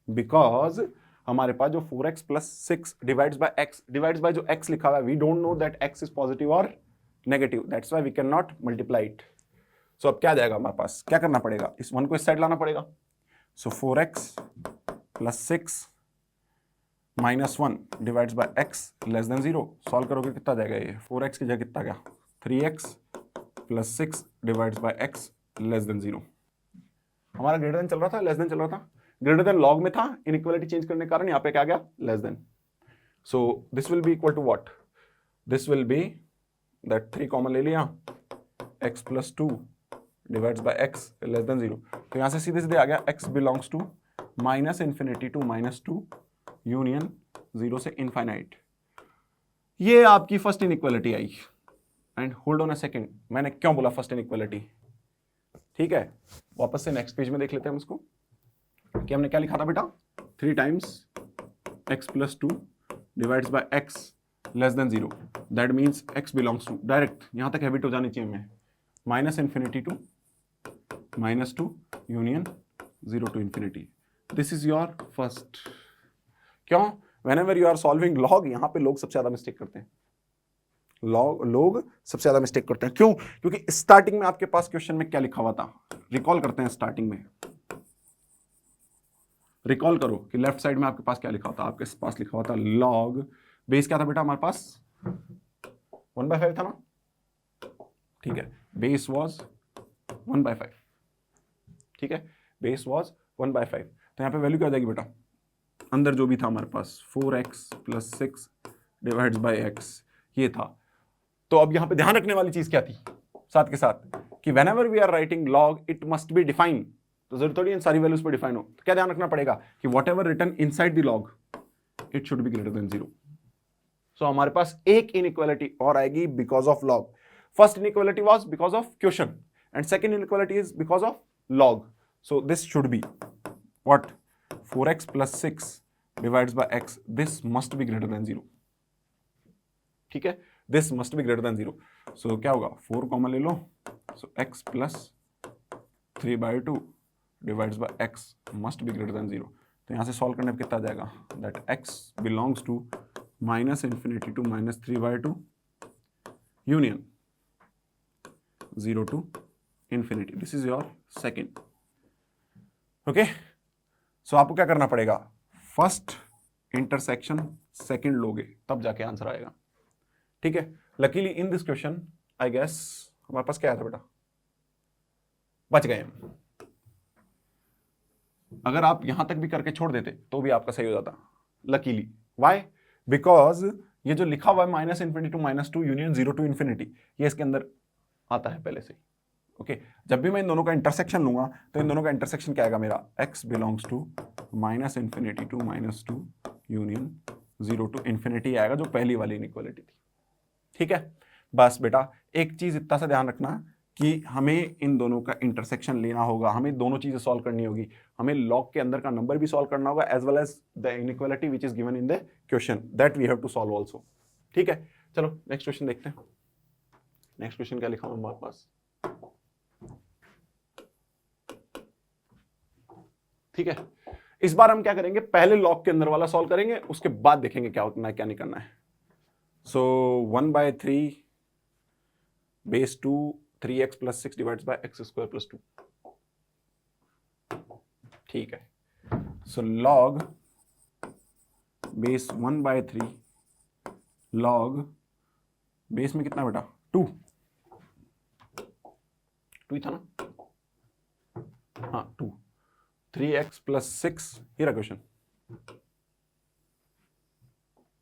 because हमारे पास जो 4x plus 6 divides by x, divides by जो x लिखा हुआ है, we don't know that x is positive और negative, that's why we can not multiply it. So अब क्या जाएगा हमारे पास, क्या करना पड़ेगा, इस 1 को इस साइड लाना पड़ेगा. सो 4x plus 6 minus 1 divides by x less than 0. Solve करोगे कितना जाएगा, ये 4x की जगह कितना गया 3x plus 6 divides by x less than 0. हमारा ग्रेटर देन चल रहा था, लेस देन चल रहा था, ग्रेटर देन लॉग में था, इनइक्वालिटी चेंज करने के कारण यहाँ पे क्या गया, less than. So this will be equal to what, this will be that 3 common ले लिया, x plus 2 divides by x less than 0. तो यहाँ से सीधे सीधे आ गया x belongs to minus infinity to -2 union 0 से इनफाइनाइट. ये आपकी फर्स्ट इनइक्वालिटी आई. And hold on a second, मैंने क्यों बोला फर्स्ट इनइक्वालिटी. ठीक है, वापस से नेक्स्ट पेज में देख लेते हैं हम इसको कि हमने क्या लिखा था बेटा, 3 times x plus 2 divides by x less than 0. That means x belongs to, direct यहां तक हैबिट हो जानी चाहिए हमें, minus infinity to -2 union 0 to infinity. This is your first. क्यों, whenever you are solving log, यहां पे लोग सबसे ज्यादा मिस्टेक करते हैं. लोग सबसे ज्यादा मिस्टेक करते हैं. क्यों, क्योंकि स्टार्टिंग में आपके पास क्वेश्चन में क्या लिखा हुआ था, रिकॉल करते हैं. स्टार्टिंग में रिकॉल करो कि लेफ्ट साइड में आपके पास क्या लिखा होता, आपके पास लिखा होता लॉग बेस क्या था बेटा हमारे पास 1/5 था ना, ठीक है, बेस वॉज 1/5, ठीक है, बेस वॉज 1/5, तो यहाँ पे वैल्यू क्या हो जाएगी बेटा, अंदर जो भी था हमारे पास 4x + 6 डिवाइड्स बाय x ये था। तो अब यहाँ पे ध्यान रखने वाली चीज क्या थी साथ के साथ कि whenever we are writing log it must be defined, तो जरूर थोड़ी इन सारी वैल्यूज पे डिफाइन हो, तो क्या ध्यान रखना पड़ेगा कि whatever written inside the log it should be greater than 0। सो हमारे पास एक इनइक्वालिटी और आएगी because of log. First inequality was because of question and second inequality is because of log. So this should be what 4x + 6 divides by x, this must be greater than 0, ठीक है, this must be greater than 0। सो क्या होगा 4 common ले लो, सो x + 3/2 divides by x must be greater than 0। तो यहां से solve करने पे कितना आ जाएगा, that x belongs to -∞ to -3/2 union 0 to infinity। This is your second. Okay, so आपको क्या करना पड़ेगा, फर्स्ट इंटरसेक्शन सेकेंड लोगे तब जाके आंसर आएगा, ठीक है। Luckily in this question I guess हमारे पास क्या आया था बेटा, बच गए हम। अगर आप यहां तक भी करके छोड़ देते तो भी आपका सही हो जाता, लकीली। वाई, बिकॉज ये जो लिखा हुआ है -∞ to -2 union 0 to infinity, ये इसके अंदर आता है पहले से ही। ओके, जब भी मैं इन दोनों का इंटरसेक्शन लूंगा तो इन दोनों का इंटरसेक्शन क्या आएगा मेरा, x belongs to -∞ to -2 union 0 to infinity आएगा, जो पहली वाली इनइक्वालिटी थी, ठीक है। बस बेटा एक चीज इतना सा ध्यान रखना कि हमें इन दोनों का इंटरसेक्शन लेना होगा, हमें दोनों चीजें सॉल्व करनी होगी, हमें लॉग के अंदर का नंबर भी सॉल्व करना होगा as well as the inequality which is given in the question, that we have to solve also, ठीक है। चलो नेक्स्ट क्वेश्चन देखते हैं। नेक्स्ट क्वेश्चन क्या लिखा हुआ हमारे पास, ठीक है। इस बार हम क्या करेंगे, पहले लॉग के अंदर वाला सॉल्व करेंगे, उसके बाद देखेंगे क्या होना है क्या नहीं करना है। सो 1/3 base 2 3x + 6 divides bye x² + 2, ठीक है। So log base 1/3 log base में कितना बेटा 2 ही था ना, हाँ 2 3x + 6 ये रहा क्वेश्चन,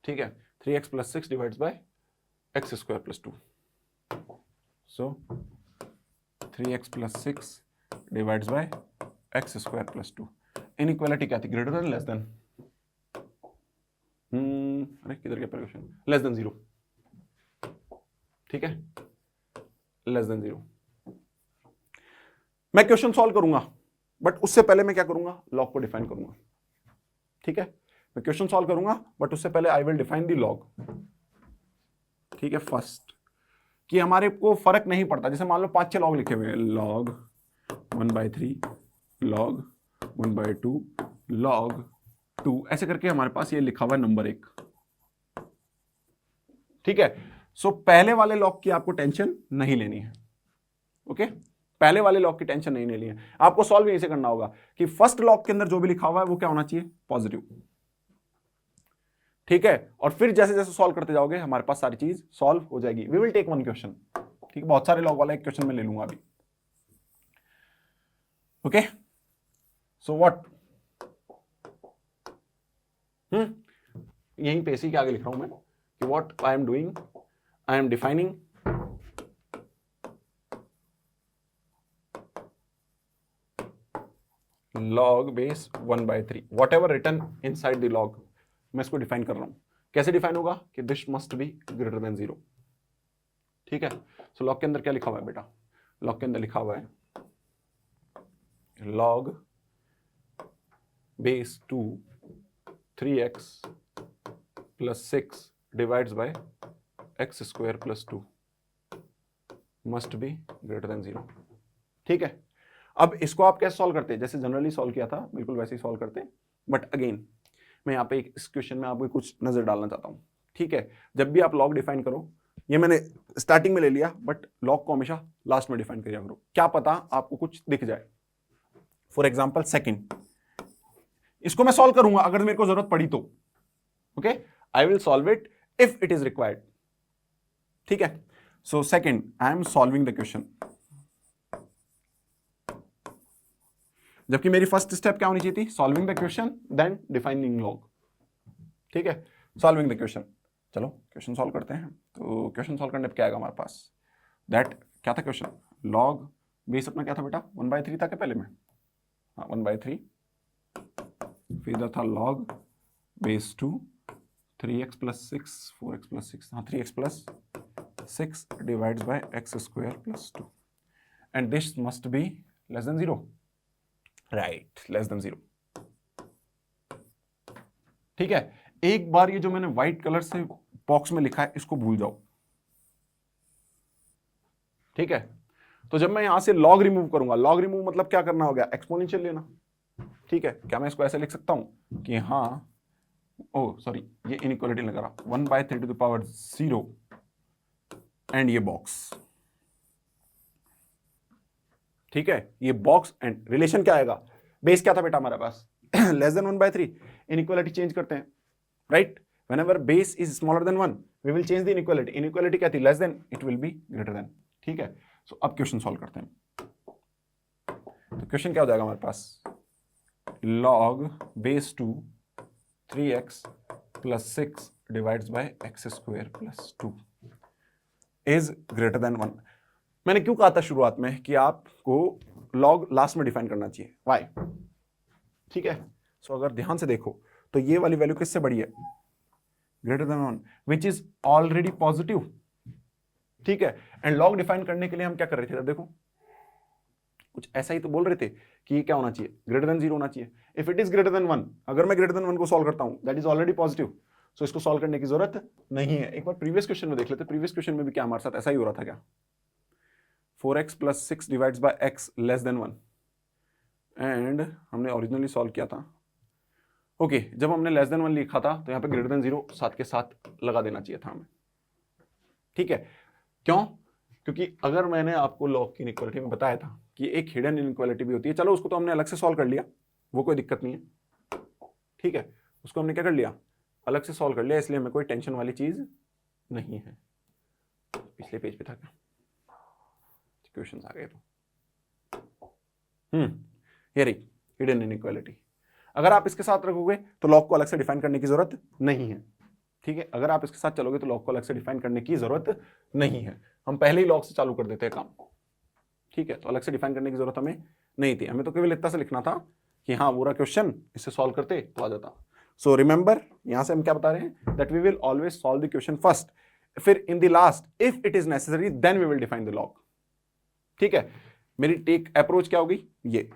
ठीक है, 3x + 6 divides bye x² + 2। So 3x + 6 divides by x² + 2। Inequality क्या थी, ग्रेटर देन लेस देन, अरे किधर गया क्वेश्चन, लेस देन 0, ठीक है, लेस देन 0। मैं क्वेश्चन सॉल्व करूंगा बट उससे पहले मैं क्या करूंगा, लॉग को डिफाइन करूंगा, ठीक है। मैं क्वेश्चन सॉल्व करूंगा बट उससे पहले I will define the log, ठीक है। फर्स्ट कि हमारे को फर्क नहीं पड़ता, जैसे मान लो 5-6 लॉग लिखे हुए हैं, लॉग 1/3 लॉग 1/2 लॉग 2, ऐसे करके हमारे पास ये लिखा हुआ है नंबर 1, ठीक है। सो पहले वाले लॉग की आपको टेंशन नहीं लेनी है, ओके, पहले वाले लॉग की टेंशन नहीं लेनी है, आपको सॉल्व यहीं से करना होगा कि फर्स्ट लॉग के अंदर जो भी लिखा हुआ है वो क्या होना चाहिए, पॉजिटिव, ठीक है। और फिर जैसे जैसे सॉल्व करते जाओगे हमारे पास सारी चीज सॉल्व हो जाएगी। We will take one question, ठीक है, बहुत सारे लॉग वाला एक क्वेश्चन में ले लूंगा अभी, ओके। सो व्हाट, यहीं पे इसी के आगे लिख रहा हूं मैं कि what I am doing, I am defining log base 1/3 whatever written inside the log, मैं इसको डिफाइन कर रहा हूं। कैसे डिफाइन होगा कि this must be greater than 0, ठीक है। सो लॉग के अंदर क्या लिखा हुआ है बेटा, लॉग के अंदर लिखा हुआ है log base 2 3x + 6 divides bye x² + 2 must be greater than 0, ठीक है। अब इसको आप कैसे सॉल्व करते हैं, जैसे जनरली सॉल्व किया था बिल्कुल वैसे ही सॉल्व करते हैं, बट अगेन मैं यहाँ पे इस क्वेश्चन में आपको कुछ नजर डालना चाहता हूँ, ठीक है। जब भी आप लॉग डिफाइन करो, ये मैंने स्टार्टिंग में ले लिया बट लॉग को हमेशा लास्ट में डिफाइन करिए करो, क्या पता आपको कुछ दिख जाए। फॉर एग्जाम्पल सेकेंड, इसको मैं सॉल्व करूंगा अगर मेरे को जरूरत पड़ी तो, okay, I will solve it if it is required, ठीक है। So second, I am solving the question, जबकि मेरी फर्स्ट स्टेप क्या होनी चाहिए थी, solving the question then defining log, ठीक है, सॉल्विंग द क्वेश्चन। चलो क्वेश्चन सॉल्व करते हैं। तो क्वेश्चन सॉल्व करने पे क्या आएगा हमारे पास, दैट क्या था क्वेश्चन, लॉग बेस अपना क्या था बेटा, 1/3 था क्या पहले में, हाँ 1/3, फिर इधर था लॉग बेस 2 3x + 6 4x + 6, हाँ 3x + 6 divides bye x² + 2 and this must be less than 0, right, less than 0, ठीक है। एक बार ये जो मैंने व्हाइट कलर से बॉक्स में लिखा है इसको भूल जाओ, ठीक है। तो जब मैं यहां से लॉग रिमूव करूंगा, लॉग रिमूव मतलब क्या करना हो गया, एक्सपोनेंशियल लेना, ठीक है। क्या मैं इसको ऐसे लिख सकता हूं कि हाँ, ओ सॉरी, ये इनइक्वालिटी लगा रहा, 1/3⁻0 एंड ये बॉक्स, ठीक है। ये बॉक्स एंड रिलेशन क्या आएगा, बेस क्या था बेटा हमारे पास लेस देन 1/3, इनइक्वालिटी चेंज करते हैं, right. whenever base is smaller than 1 we will change the inequality, inequality क्या थी, less than, it will be greater than, ठीक है। सो अब क्वेश्चन सॉल्व करते हैं। तो क्वेश्चन क्या हो जाएगा हमारे पास, log base 2 3x + 6 divides bye x² + 2 is greater than 1। मैंने क्यों कहा था शुरुआत में कि आपको log लास्ट में डिफाइन करना चाहिए, why, ठीक है। सो अगर ध्यान से देखो तो ये वाली वैल्यू किससे बड़ी है, greater than 1, which is already positive, ठीक है। एंड लॉग डिफाइन करने के लिए हम क्या कर रहे थे, देखो कुछ ऐसा ही तो बोल रहे थे कि ये क्या होना चाहिए, ग्रेटर देन 0 होना चाहिए। If it is greater than 1, अगर मैं ग्रेटर देन 1 को सॉल्व करता हूं दैट इज ऑलरेडी पॉजिटिव, सो इसको सॉल्व करने की जरूरत नहीं है। एक बार प्रीवियस क्वेश्चन में देख लेते, प्रीवियस क्वेश्चन में भी क्या हमारे साथ ऐसा ही हो रहा था क्या, 4x + 6 divides by x less than 1, and हमने ओरिजिनली सॉल्व किया था, ओके जब हमने लेस देन 1 लिखा था तो यहाँ पे ग्रेटर देन 0 साथ के साथ लगा देना चाहिए था हमें, ठीक है। क्यों, क्योंकि अगर मैंने आपको लॉग की इनइक्वालिटी में बताया था कि एक हिडन इनइक्वालिटी भी होती है, चलो उसको तो हमने अलग से सॉल्व कर लिया, वो कोई दिक्कत नहीं है, ठीक है, उसको हमने क्या कर लिया, अलग से सॉल्व कर लिया, इसलिए हमें कोई टेंशन वाली चीज नहीं है। पिछले पेज पे था क्या, क्वेश्चन आ गए तो ये रही हिडन इनइक्वालिटी। अगर आप इसके साथ रखोगे तो लॉग को अलग से डिफाइन करने की जरूरत नहीं है, ठीक है। अगर आप इसके साथ चलोगे तो लॉग को अलग से डिफाइन करने की जरूरत नहीं है, हम पहले ही लॉग से चालू कर देते हैं काम, ठीक है। तो अलग से डिफाइन करने की जरूरत हमें नहीं थी, हमें तो केवल इतना से लिखना था कि हाँ पूरा क्वेश्चन इससे सॉल्व करते तो आ जाता। सो रिमेंबर यहां से हम क्या बता रहे हैं, that we will always solve the question first, फिर in the last if it is necessary then we will define the log, ठीक है। मेरी टेक अप्रोच क्या होगी, ये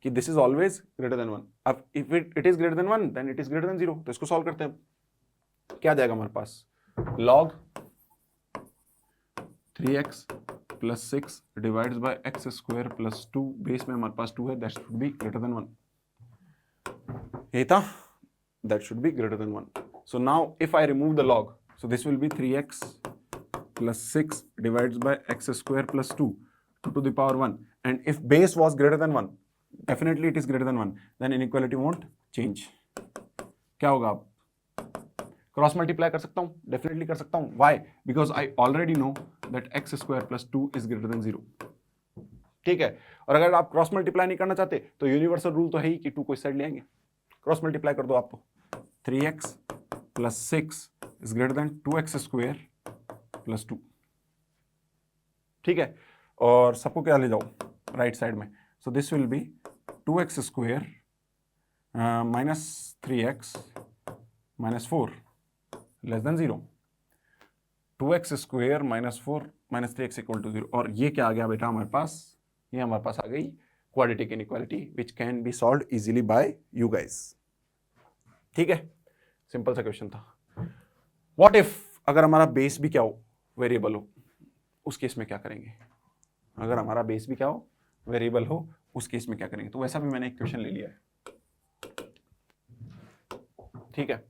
कि this is always greater than 1। अब if it is greater than 1 then it is greater than 0, तो इसको सॉल्व करते हैं। क्या आ जाएगा हमारे पास, log 3x + 6 divides bye x² + 2, base में हमारे पास 2 है, that should be greater than 1, यही था, that should be greater than 1। So now if I remove the log, so this will B 3x + 6 divides bye x² + 2 to the power 1, and if base was greater than 1, definitely it is greater than 1, then inequality won't change। क्या होगा, आप cross multiply कर सकता हूं, definitely कर सकता हूं, why, because I already know that x² + 2 is greater than 0, ठीक है। और अगर आप क्रॉस मल्टीप्लाई नहीं करना चाहते तो यूनिवर्सल रूल तो है ही कि 2 को इस साइड ले आएंगे, क्रॉस मल्टीप्लाई कर दो आप, तो 3x + 6 is greater then 2x² + 2, ठीक है। और सबको क्या ले जाओ राइट साइड में, सो this will B 2x² - 3x - 4 less than 0, 2x² - 4 - 3x = 0। और ये क्या आ गया बेटा हमारे पास, ये हमारे पास आ गई quadratic inequality which can be solved easily by you guys, ठीक है। सिंपल सा क्वेश्चन था। व्हाट इफ अगर हमारा बेस भी क्या हो, वेरिएबल हो, उस केस में क्या करेंगे, अगर हमारा बेस भी क्या हो, वेरिएबल हो, उस केस में क्या करेंगे। तो वैसा भी मैंने एक क्वेश्चन ले लिया है, ठीक है,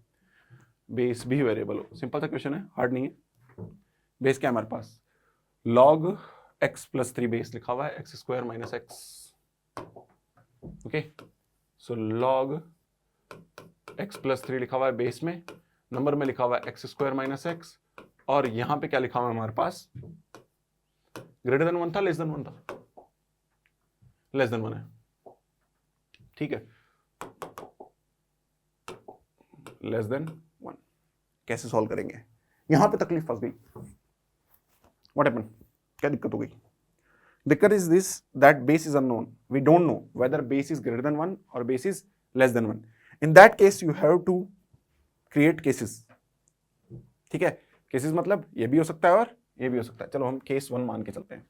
बेस भी वेरिएबल हो, सिंपल सा क्वेश्चन है, हार्ड नहीं है। बेस क्या है हमारे पास, log x + 3 बेस लिखा हुआ है, x² - x, ओके। सो log एक्स प्लस 3 लिखा हुआ है बेस में, नंबर में लिखा हुआ है एक्स स्क्वायर माइनस एक्स, और यहां पे क्या लिखा हुआ है हमारे पास, ग्रेटर देन 1 था, लेस देन 1 था, लेस देन 1 है, ठीक है, लेस देन 1। कैसे सॉल्व करेंगे, यहां पे तकलीफ फंस गई, व्हाट हैपेंड, क्या दिक्कत हो गई, दिक्कत is this that base is unknown, we don't know whether base is greater than 1 और base is less than 1, in that case you have to create cases, ठीक है, केसेस मतलब ये भी हो सकता है और ये भी हो सकता है, चलो हम केस 1 मान के चलते हैं।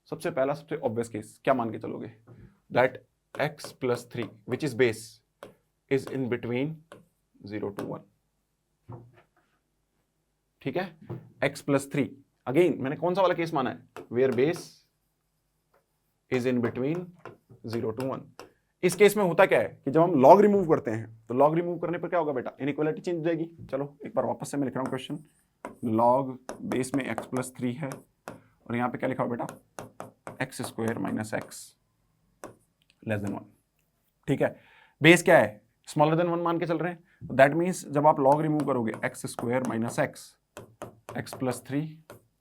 सबसे पहला सबसे ऑब्वियस केस क्या मान के चलोगे, that x plus 3 which is base is in between 0 to 1, ठीक है, x plus 3 अगेन मैंने कौन सा वाला केस माना है, where base is in between 0 to 1। इस केस में होता क्या है कि जब हम log रिमूव करते हैं तो log रिमूव करने पर क्या होगा बेटा, इनइक्वालिटी चेंज हो जाएगी। चलो एक बार वापस से मैं लिख रहा हूं क्वेश्चन, log बेस में x plus 3 है और यहां पे क्या लिखा हुआ बेटा, x square minus x less than 1, ठीक है, बेस क्या है, स्मॉलर देन 1 मान के चल रहे हैं, दैट मीन्स जब आप लॉग रिमूव करोगे x square minus x plus 3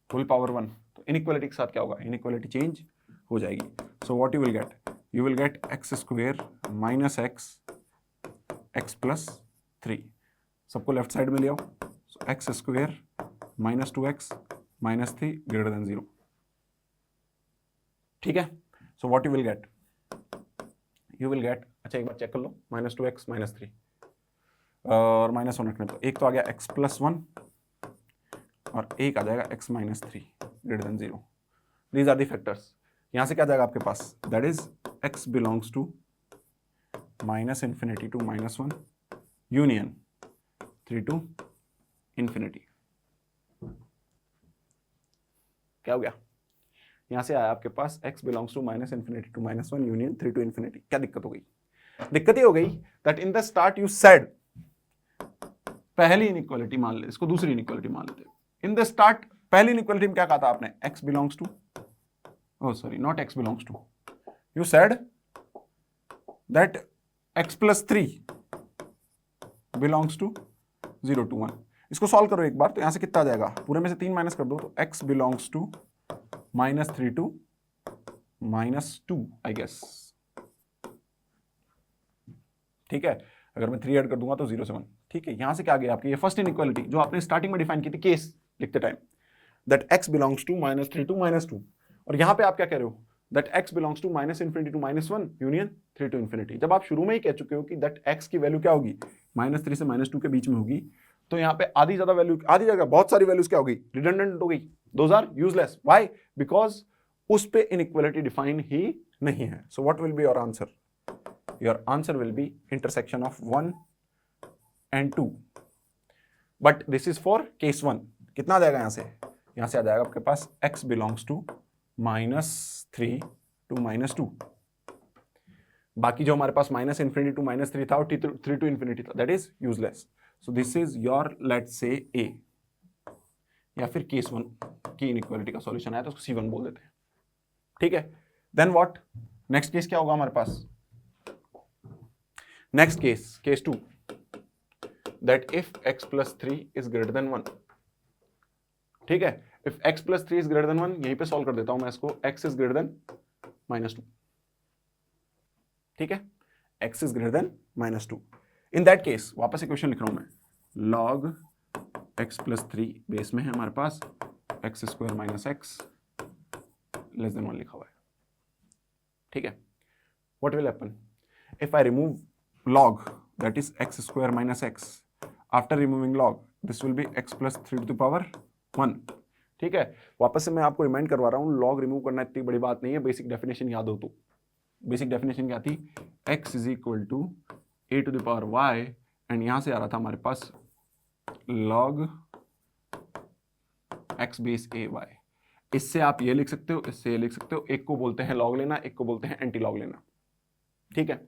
whole power 1, तो इनइक्वालिटी के साथ क्या होगा, इनइक्वालिटी चेंज हो जाएगी। So what you will get x square minus x plus 3, सबको लेफ्ट साइड में ले आओ, so x square minus 2x minus 3 greater than 0, ठीक है। So what you will get, अच्छा एक बार चेक कर लो, माइनस 2x माइनस 3 और माइनस 1 रखने, तो एक तो आ गया x प्लस 1 और एक आ जाएगा x minus 3 greater than 0, these are the factors. यहां से क्या आ जाएगा आपके पास, that is x belongs to minus infinity to minus 1 union 3 to infinity, क्या हो गया, यहां से आया आपके पास x belongs to minus infinity to minus 1 union 3 to infinity. क्या दिक्कत हो गई, दिक्कत ये हो गई that in the start you said, पहली इनइक्वालिटी मान ले, इसको दूसरी इनइक्वालिटी मान लेते, इन द स्टार्ट पहली इनइक्वालिटी में क्या कहा था आपने, x belongs to, oh sorry not x belongs to, you said that x plus 3 belongs to 0 to 1। इसको सॉल्व करो एक बार, तो यहां से कितना आ जाएगा, पूरे में से 3 माइनस कर दो, तो x belongs to minus 3 to minus 2 I guess, ठीक है, अगर मैं 3 ऐड कर दूंगा तो 0 से 1, ठीक है। यहां से क्या आ गया आपकी ये फर्स्ट इनइक्वालिटी जो आपने स्टार्टिंग में डिफाइन की थी केस लिखते time, that x belongs to minus 3 to minus 2, और यहां पे आप क्या कह रहे हो, that x belongs to minus infinity to minus 1 union 3 to infinity. जब आप शुरू में ही कह चुके हो कि दैट x की वैल्यू क्या होगी, माइनस 3 से माइनस 2 के बीच में होगी, तो यहाँ पे आधी ज्यादा वैल्यू, आधी जगह बहुत सारी वैल्यूज क्या हो गई, रिडंडेंट हो गई, those are useless, why, because उस पे इनइक्वालिटी डिफाइन ही नहीं है। So what will be your answer, your answer will be intersection of 1 and 2, but this is for case 1। कितना आ जाएगा यहां से आ जाएगा आपके पास x belongs to minus 3 to minus 2, बाकी जो हमारे पास माइनस इन्फिनिटी टू माइनस 3 था और 3 टू इन्फिनिटी था, that is useless. So this is your let's say A, या फिर केस 1 की इनइक्वालिटी का सॉल्यूशन आया तो उसको C1 बोल देते हैं, ठीक है। देन व्हाट, नेक्स्ट केस क्या होगा हमारे पास, next case 2, that if x plus 3 is greater than 1, ठीक है, if x plus 3 is greater than 1, यहीं पे सॉल्व कर देता हूं मैं इसको, x is greater then minus 2, ठीक है, x is greater then minus 2। In that case वापस एक क्वेश्चन लिख रहा हूं मैं, log x प्लस 3 बेस में है हमारे पास x square minus x less than 1 लिखा हुआ है, ठीक है। What will happen if I remove log that is x square minus x, after removing log this will be x plus 3 to the power 1, ठीक है। वापस से मैं आपको रिमाइंड करवा रहा हूं, log रिमूव करना इतनी बड़ी बात नहीं है, बेसिक डेफिनेशन याद हो तो, बेसिक डेफिनेशन क्या थी, x is equal to a to the power y, and यहां से आ रहा था हमारे पास log x base a y। इससे आप ये लिख सकते हो, इससे ये लिख सकते हो, एक को बोलते हैं log लेना, एक को बोलते हैं एंटी log लेना, ठीक है।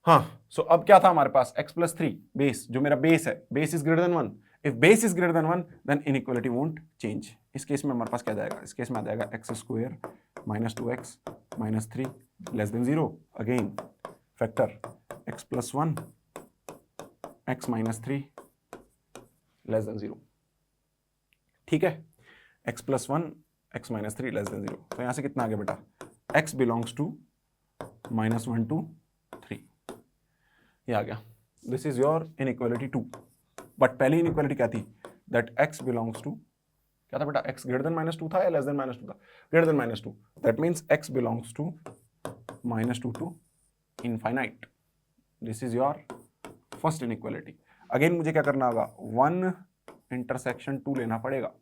हाँ, सो अब क्या था हमारे पास, x प्लस 3 बेस, जो मेरा बेस है, base is greater than 1, if base is greater than 1 then inequality won't change. इस केस में हमारे पास क्या जाएगा, इस केस में आ जाएगा x square minus 2x minus 3 less than 0. Again, factor x plus 1, x minus 3 less than 0. ठीक है, x plus 1, x minus 3 less than 0. तो यहां से कितना आ गया बेटा, x belongs to -1 to 3. ये आ गया. This is your inequality 2. But पहली इनइक्वालिटी क्या थी, दैट x belongs to, क्या था बेटा, x greater than -2 था या less than -2 था, greater than -2. That means x belongs to -2 to infinite. This is your first inequality. Again मुझे क्या करना होगा, 1 इंटरसेक्शन 2 लेना पड़ेगा.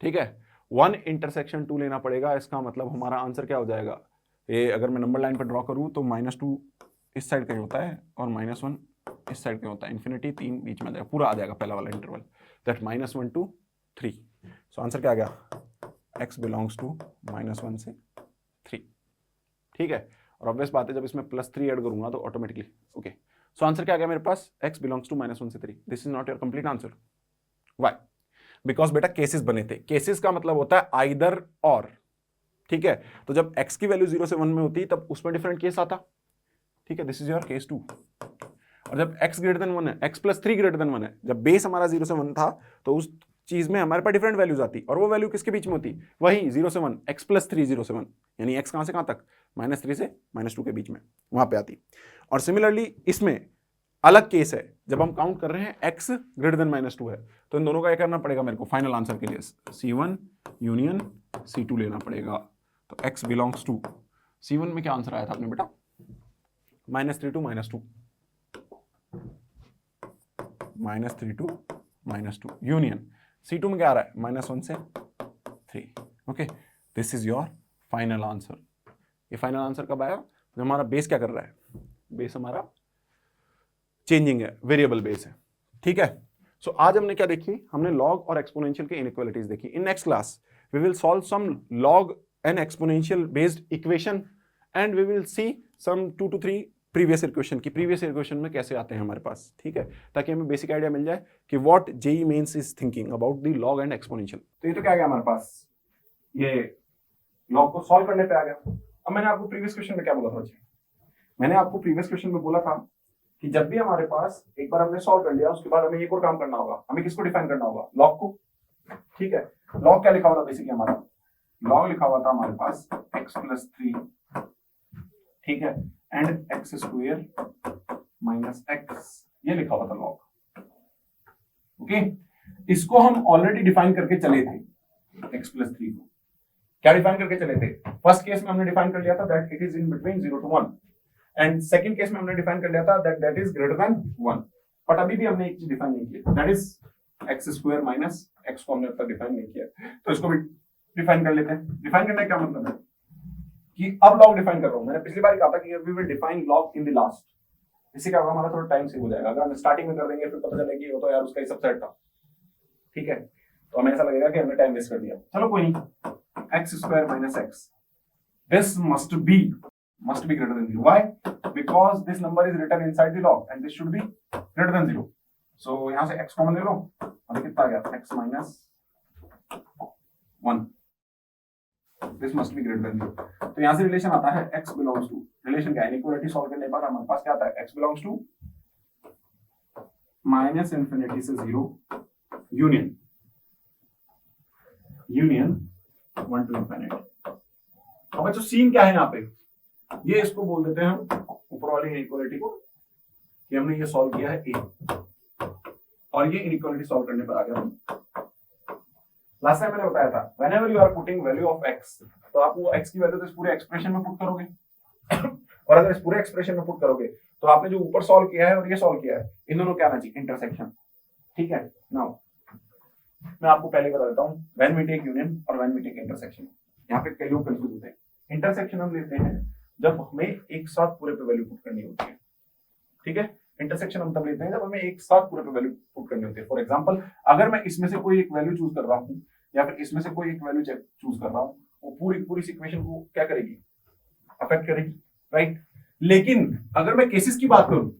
ठीक है, 1 इंटरसेक्शन 2 लेना पड़ेगा. इसका मतलब हमारा आंसर क्या हो जाएगा, ये अगर मैं नंबर लाइन पर ड्रॉ करूं तो -2 इस साइड का ही होता है और -1 इस साइड का होता है. इन्फिनिटी 3 बीच में आ जाएगा, पूरा आ जाएगा पहला वाला interval. That -1 to 3. So answer क्या आ गया, x बिलोंग्स टू -1 से 3. ठीक है, और ऑब्वियस बात है जब इसमें +3 ऐड करूंगा तो ऑटोमेटिकली ओके. सो आंसर क्या आ गया मेरे पास, x बिलोंग्स टू -1 से 3. This is not your complete answer. Why, because बेटा केसेस बने थे. केसेस का मतलब होता है आइदर और. ठीक है, तो जब x की वैल्यू 0 से 1 में होती तब उसमें डिफरेंट केस आता. ठीक है, दिस इज योर केस 2. और जब x ग्रेटर देन 1 है, x प्लस 3 ग्रेटर देन 1 है, जब बेस हमारा 0 से 1 था तो उस चीज में हमारे पास डिफरेंट वैल्यूज आती, और वो वैल्यू किसके बीच में होती, वही 0 से 1, x प्लस 3 0 से 1, यानी x कहां से कहां तक, -3 से -2 के बीच में वहां पे आती. और सिमिलरली इसमें अलग केस है, जब हम काउंट कर रहे हैं x ग्रेटर देन -2 है, तो इन दोनों का क्या करना पड़ेगा मेरे को फाइनल आंसर के लिए, C1 यूनियन C2 लेना पड़ेगा. तो x बिलोंग्स टू, C1 में क्या आंसर आया था आपने बेटा, -3 to -2, -3 to -2 यूनियन. C2 में क्या आ रहा है, -1 से 3. Okay, this is your final answer. ये फाइनल आंसर कब आया, तो हमारा बेस क्या कर रहा है, बेस हमारा चेंजिंग है, वेरिएबल बेस है. ठीक है, सो आज हमने क्या देखी, हमने लॉग और एक्सपोनेंशियल के इनइक्वालिटीज देखी. In next class we will solve some log and exponential based equation and we will see some 2 to 3 previous equation की, प्रीवियस इक्वेशन में कैसे आते हैं हमारे पास. ठीक है, ताकि हमें बेसिक आइडिया मिल जाए कि what JEE mains is thinking about the log and exponential. तो ये तो क्या आ गया हमारे पास, ये लॉग को सॉल्व करने पे आ गया. अब मैंने आपको प्रीवियस क्वेश्चन में क्या बोला था, मैंने आपको प्रीवियस क्वेश्चन में बोला था कि जब भी हमारे पास एक बार हमने सॉल्व कर लिया, उसके बाद हमें एक और काम करना होगा. हमें किसको डिफाइन करना होगा, लॉग को. ठीक है, लॉग क्या लिखा हुआ था बेसिकली, हमारा लॉग लिखा हुआ था हमारे पास x प्लस 3, ठीक है, and x square minus x, ये लिखा हुआ था लॉग. ओके, इसको हम ऑलरेडी डिफाइन करके चले थे. x प्लस 3 को क्या डिफाइन करके चले थे, फर्स्ट केस में हमने डिफाइन कर लिया था that it is in between 0 to 1, and second case में हमने डिफाइन कर लिया था that is greater than 1. But अभी भी हमने एक चीज डिफाइन नहीं की, that is x square minus x को हमने अब तक डिफाइन नहीं किया, तो इसको भी डिफाइन कर लेते हैं. डिफाइन करने का क्या मतलब है कि अब लॉग डिफाइन कर रहा हूं. मैंने पिछली बार कहा था कि we will define log in the last. इससे क्या होगा, हमारा थोड़ा टाइम सेव हो जाएगा. अगर हम स्टार्टिंग में कर देंगे फिर पता चलेगा कि वो तो यार उसका ही सबसेट था. ठीक है, तो हमें ऐसा लगेगा कि हमने टाइम वेस्ट कर दिया. चलो कोई नहीं, x square minus x, this must be greater than 0. Why? Because this number is written inside the log and this should be greater than 0. So यहां से x कॉमन ले लो, अभी कितना आ गया, x minus 1. This must be greater than 0. तो यहां से relation आता है x belongs to, रिलेशन क्या है, इनइक्वालिटी सॉल्व करने पर हमारे पास क्या आता है, x belongs to minus infinity से 0 यूनियन 1 to infinity. अब बच्चों सीन क्या है यहाँ पे, ये इसको बोल देते हैं हम ऊपर वाली इनइक्वालिटी को कि हमने ये सॉल्व किया है a, और ये इनइक्वालिटी सॉल्व करने पर आ गया हम. लास्ट टाइम मैंने बताया था whenever you are putting value of x, तो आप वो x की वैल्यू तो इस पूरे एक्सप्रेशन में पुट करोगे और अगर इस पूरे एक्सप्रेशन में पुट करोगे तो आपने जो ऊपर सॉल्व किया है और ये सॉल्व किया है, इन दोनों क्या आना चाहिए, इंटरसेक्शन. ठीक है, नाउ मैं आपको पहले बता देता हूं, व्हेन वी टेक यूनियन और व्हेन वी टेक इंटरसेक्शन, यहाँ पे कई लोग कंफ्यूज होते हैं. इंटरसेक्शन हम लेते हैं जब हमें एक साथ पूरे पे वैल्यू पुट करनी होती है. ठीक है, इंटरसेक्शन हम तब लेते हैं जब हमें एक साथ पूरे पे वैल्यू पुट करनी होती है. फॉर एग्जांपल, अगर मैं इसमें से कोई एक वैल्यू चूज कर रहा हूं या फिर इसमें से कोई एक वैल्यू चूज कर रहा हूं, वो पूरी इक्वेशन को क्या करेगी, अफेक्ट करेगी, राइट. लेकिन अगर मैं केसेस की बात करूं,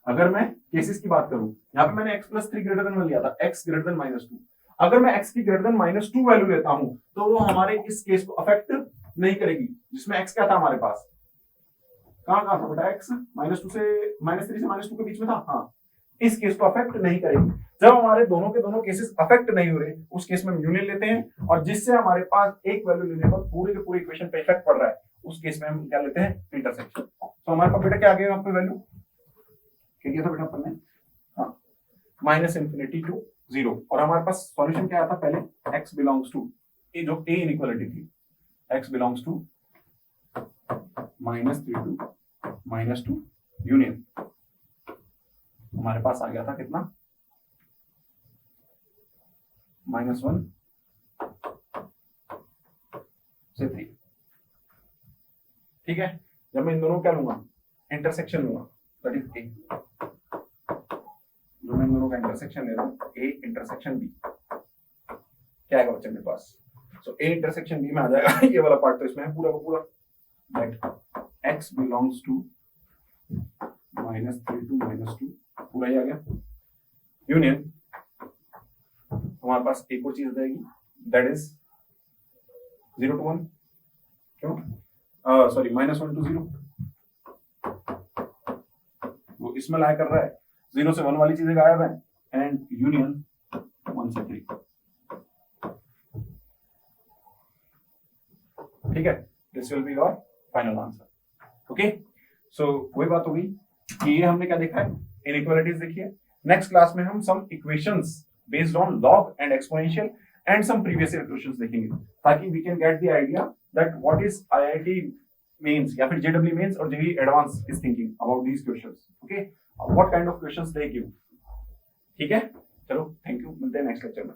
यहाँ पे मैंने x प्लस 3 ग्रेटर देन 1 लिया था, x ग्रेटर देन -2. अगर मैं x की ग्रेटर देन -2 वैल्यू लेता हूं तो वो हमारे इस केस को अफेक्ट नहीं करेगी, जिसमें x क्या था हमारे पास, कहाँ था बेटा x, -2 से -3 से -2 के बीच में था, हाँ, इस केस को अफेक्ट नहीं करेगी। जब हमारे दोनों के दोनों केसेस अफेक्ट नहीं हो रहे, उस केस में हम यूनियन लेते हैं, और जिससे हमारे पास एक वैल्यू लेने पर पूरे के पूरे इक्वेशन पे इफेक्ट पड़ रहा है, उस केस में हम क्या लेते हैं, इंटरसेक्शन। तो हमारे पास बेटा क्या आ गया यहाँ पे वैल्यू, क्या किया था बेटा अपन ने, हाँ, -∞ to 0, और हमारे पास सॉल्यूशन क्या आया था पहले, x बिलोंग्स टू, ये जो a इनइक्वालिटी थी, x belongs to -3 to -2 union, हमारे पास आ गया था कितना, -1 से 3, ठीक है। जब मैं इन दोनों क्या लूंगा, इंटरसेक्शन लूंगा, दैट इज ए, जो मैं इन दोनों का इंटरसेक्शन ले रहा हूं, ए इंटरसेक्शन बी, क्या आएगा बच्चे मेरे पास, सो ए इंटरसेक्शन बी में आ जाएगा ये वाला पार्ट, तो इसमें है पूरा का पूरा, that x belongs to -3 to -2, पूरा ही आ गया, यूनियन हमारे पास एक और चीज रहेगी, दैट इज 0 to 1, क्यों, सॉरी -1 to 0, वो इसमें लाया कर रहा है, 0 से 1 वाली चीजें गायब है, एंड यूनियन 1 से 3, ठीक है, this will be your final answer, okay. So वही बात होगी कि ये हमने क्या देखा है, इनइक्वालिटीज देखी है। नेक्स्ट क्लास में हम some equations based on log and exponential and some previous year questions देखेंगे, ताकि we can get the idea that what is IIT mains या फिर जेडब्ल्यू मेंस और JEE advance is thinking about these questions, okay, what kind of questions they give, ठीक है। चलो thank you, मिलते हैं नेक्स्ट लेक्चर में।